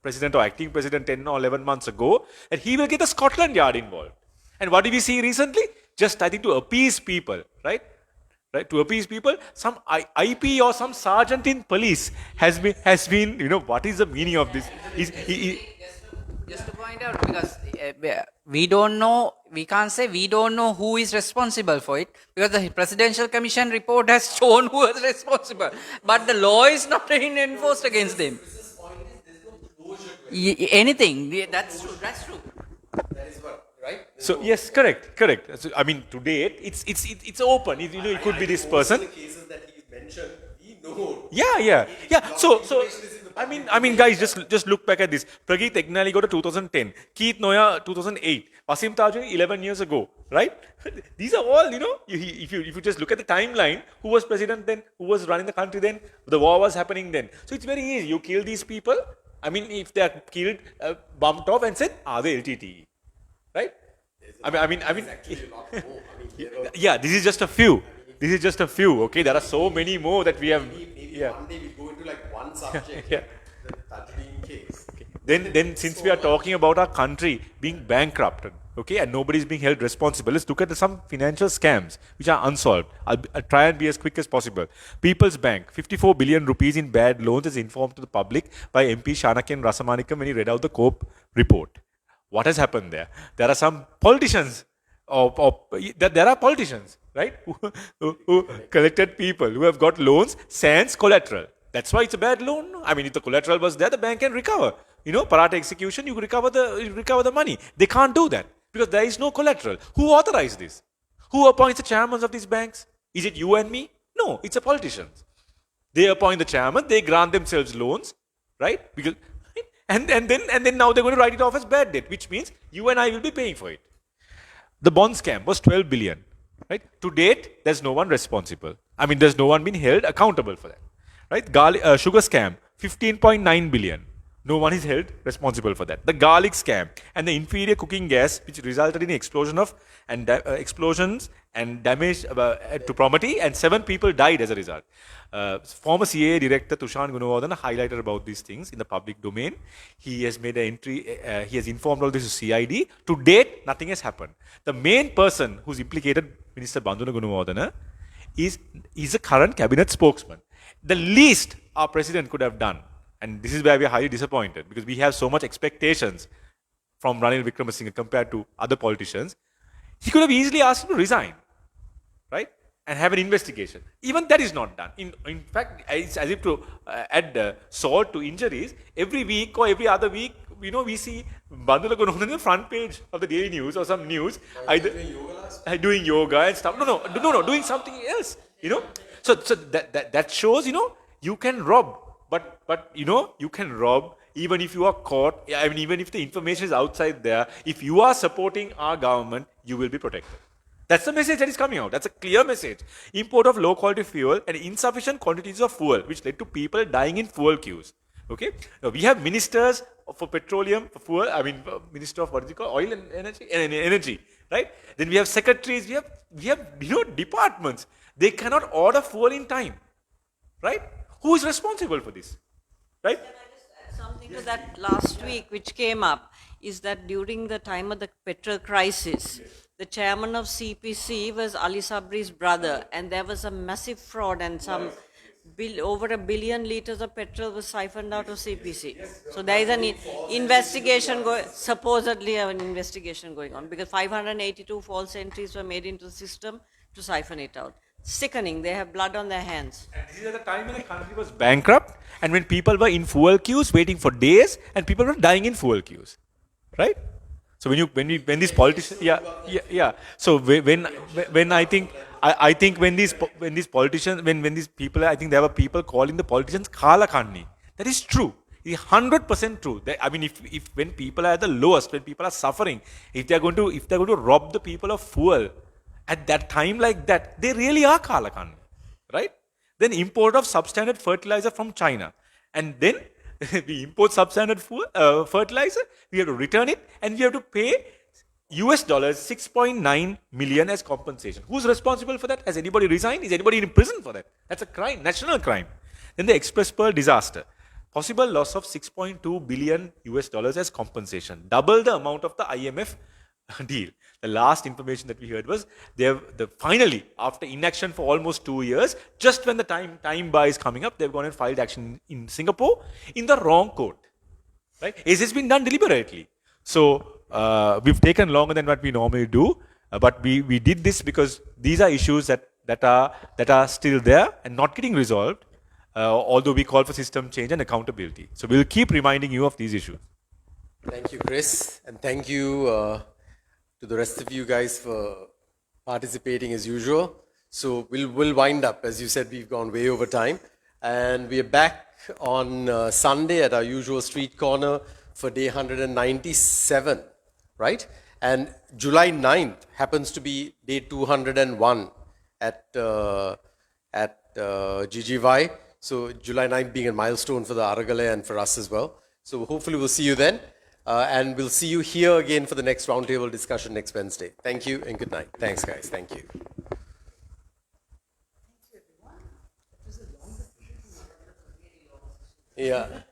president or acting president 10 or 11 months ago, that he will get the Scotland Yard involved. And what did we see recently? Just, I think, to appease people, right? Right? To appease people, some IP or some sergeant in police has been, what is the meaning of this? Just to point out, because we don't know, we can't say we don't know who is responsible for it, because the Presidential Commission report has shown who is responsible, but the law is not enforced against them. Anything, that's true. That is what, right? So yes, correct. So, I mean, to date, it's open. It could be this person. The cases that he mentioned, we Yeah. So I mean, guys, just look back at this. Prageet Egnali got to 2010. Keith Noya 2008. Wasim Tajuri 11 years ago, right? These are all, if you just look at the timeline, who was president then, who was running the country then, the war was happening then. So it's very easy. You kill these people. I mean, if they are killed, bumped off and said, are they LTTE? Right? I mean, yeah, this is just a few. This is just a few, okay? There are so many more that we have. Yeah. One day we go into like one subject, Yeah. the Tajudeen case. Then since we are talking about our country being bankrupted, okay, and nobody is being held responsible, let's look at some financial scams which are unsolved. I'll try and be as quick as possible. People's Bank, 54 billion rupees in bad loans is informed to the public by MP Shanakian Rasamanikam when he read out the COPE report. What has happened there? There are some politicians, there are politicians, right, who collected people who have got loans sans collateral. That's why it's a bad loan. I mean, if the collateral was there, the bank can recover. Parata execution, you recover the money. They can't do that because there is no collateral. Who authorized this? Who appoints the chairmen of these banks? Is it you and me? No, it's a politicians. They appoint the chairman. They grant themselves loans, right? Because and then now they're going to write it off as bad debt, which means you and I will be paying for it. The bond scam was 12 billion, right? To date, there's no one responsible. I mean, there's no one been held accountable for that, right? Sugar scam, 15.9 billion. No one is held responsible for that. The garlic scam and the inferior cooking gas, which resulted in explosions and damage to property, and 7 people died as a result. Former CAA director Tushan Gunawardena highlighted about these things in the public domain. He has made an entry. He has informed all this to CID. To date, nothing has happened. The main person who's implicated, Minister Banduna Gunawardena, is a current cabinet spokesman. The least our president could have done, and this is where we are highly disappointed because we have so much expectations from Ranil Wickremesinghe compared to other politicians. He could have easily asked him to resign, right? And have an investigation. Even that is not done. In fact, it's as if to add salt to injuries. Every week or every other week, we see Bandula Gunawardena on the front page of the Daily News or some news, either doing yoga and stuff. No, doing something else. So that shows, you can rob. But you can rob even if you are caught. I mean, even if the information is outside there, if you are supporting our government, you will be protected. That's the message that is coming out. That's a clear message. Import of low quality fuel and insufficient quantities of fuel, which led to people dying in fuel queues. Okay, now, we have ministers for petroleum, for fuel. I mean, minister of what is it called? Oil and energy, right? Then we have secretaries. We have departments. They cannot order fuel in time, right? Who is responsible for this? Right? Can I just add something to that last week, which came up, is that during the time of the petrol crisis, the chairman of CPC was Ali Sabri's brother, and there was a massive fraud, and over 1 billion liters of petrol was siphoned out of CPC. So there is an investigation supposedly an investigation going on, because 582 false entries were made into the system to siphon it out. Sickening. They have blood on their hands. And this is at the time when the country was bankrupt and when people were in fuel queues waiting for days and people were dying in fuel queues, right? So when these politicians, yeah. So when I think when these politicians, when these people, I think there were people calling the politicians Kala Kanni. That is true. It's 100% true. I mean, if when people are at the lowest, when people are suffering, if they're going to rob the people of fuel at that time like that, they really are Kalakan, right? Then import of substandard fertilizer from China. And then we import substandard fertilizer, we have to return it, and we have to pay US dollars 6.9 million as compensation. Who's responsible for that? Has anybody resigned? Is anybody in prison for that? That's a crime, national crime. Then the Express Pearl disaster. Possible loss of 6.2 billion US dollars as compensation. Double the amount of the IMF deal. The last information that we heard was finally, after inaction for almost 2 years, just when the time bar is coming up, they've gone and filed action in Singapore in the wrong court. Right? It has been done deliberately. So we've taken longer than what we normally do, but we did this because these are issues that are still there and not getting resolved, although we call for system change and accountability. So we'll keep reminding you of these issues. Thank you, Chris, and thank you to the rest of you guys for participating as usual. So we'll wind up. As you said, we've gone way over time. And we are back on Sunday at our usual street corner for day 197, right? And July 9th happens to be day 201 at GGY. So July 9th being a milestone for the Aragale and for us as well. So hopefully we'll see you then. And we'll see you here again for the next roundtable discussion next Wednesday. Thank you and good night. Thanks, guys. Thank you. Yeah.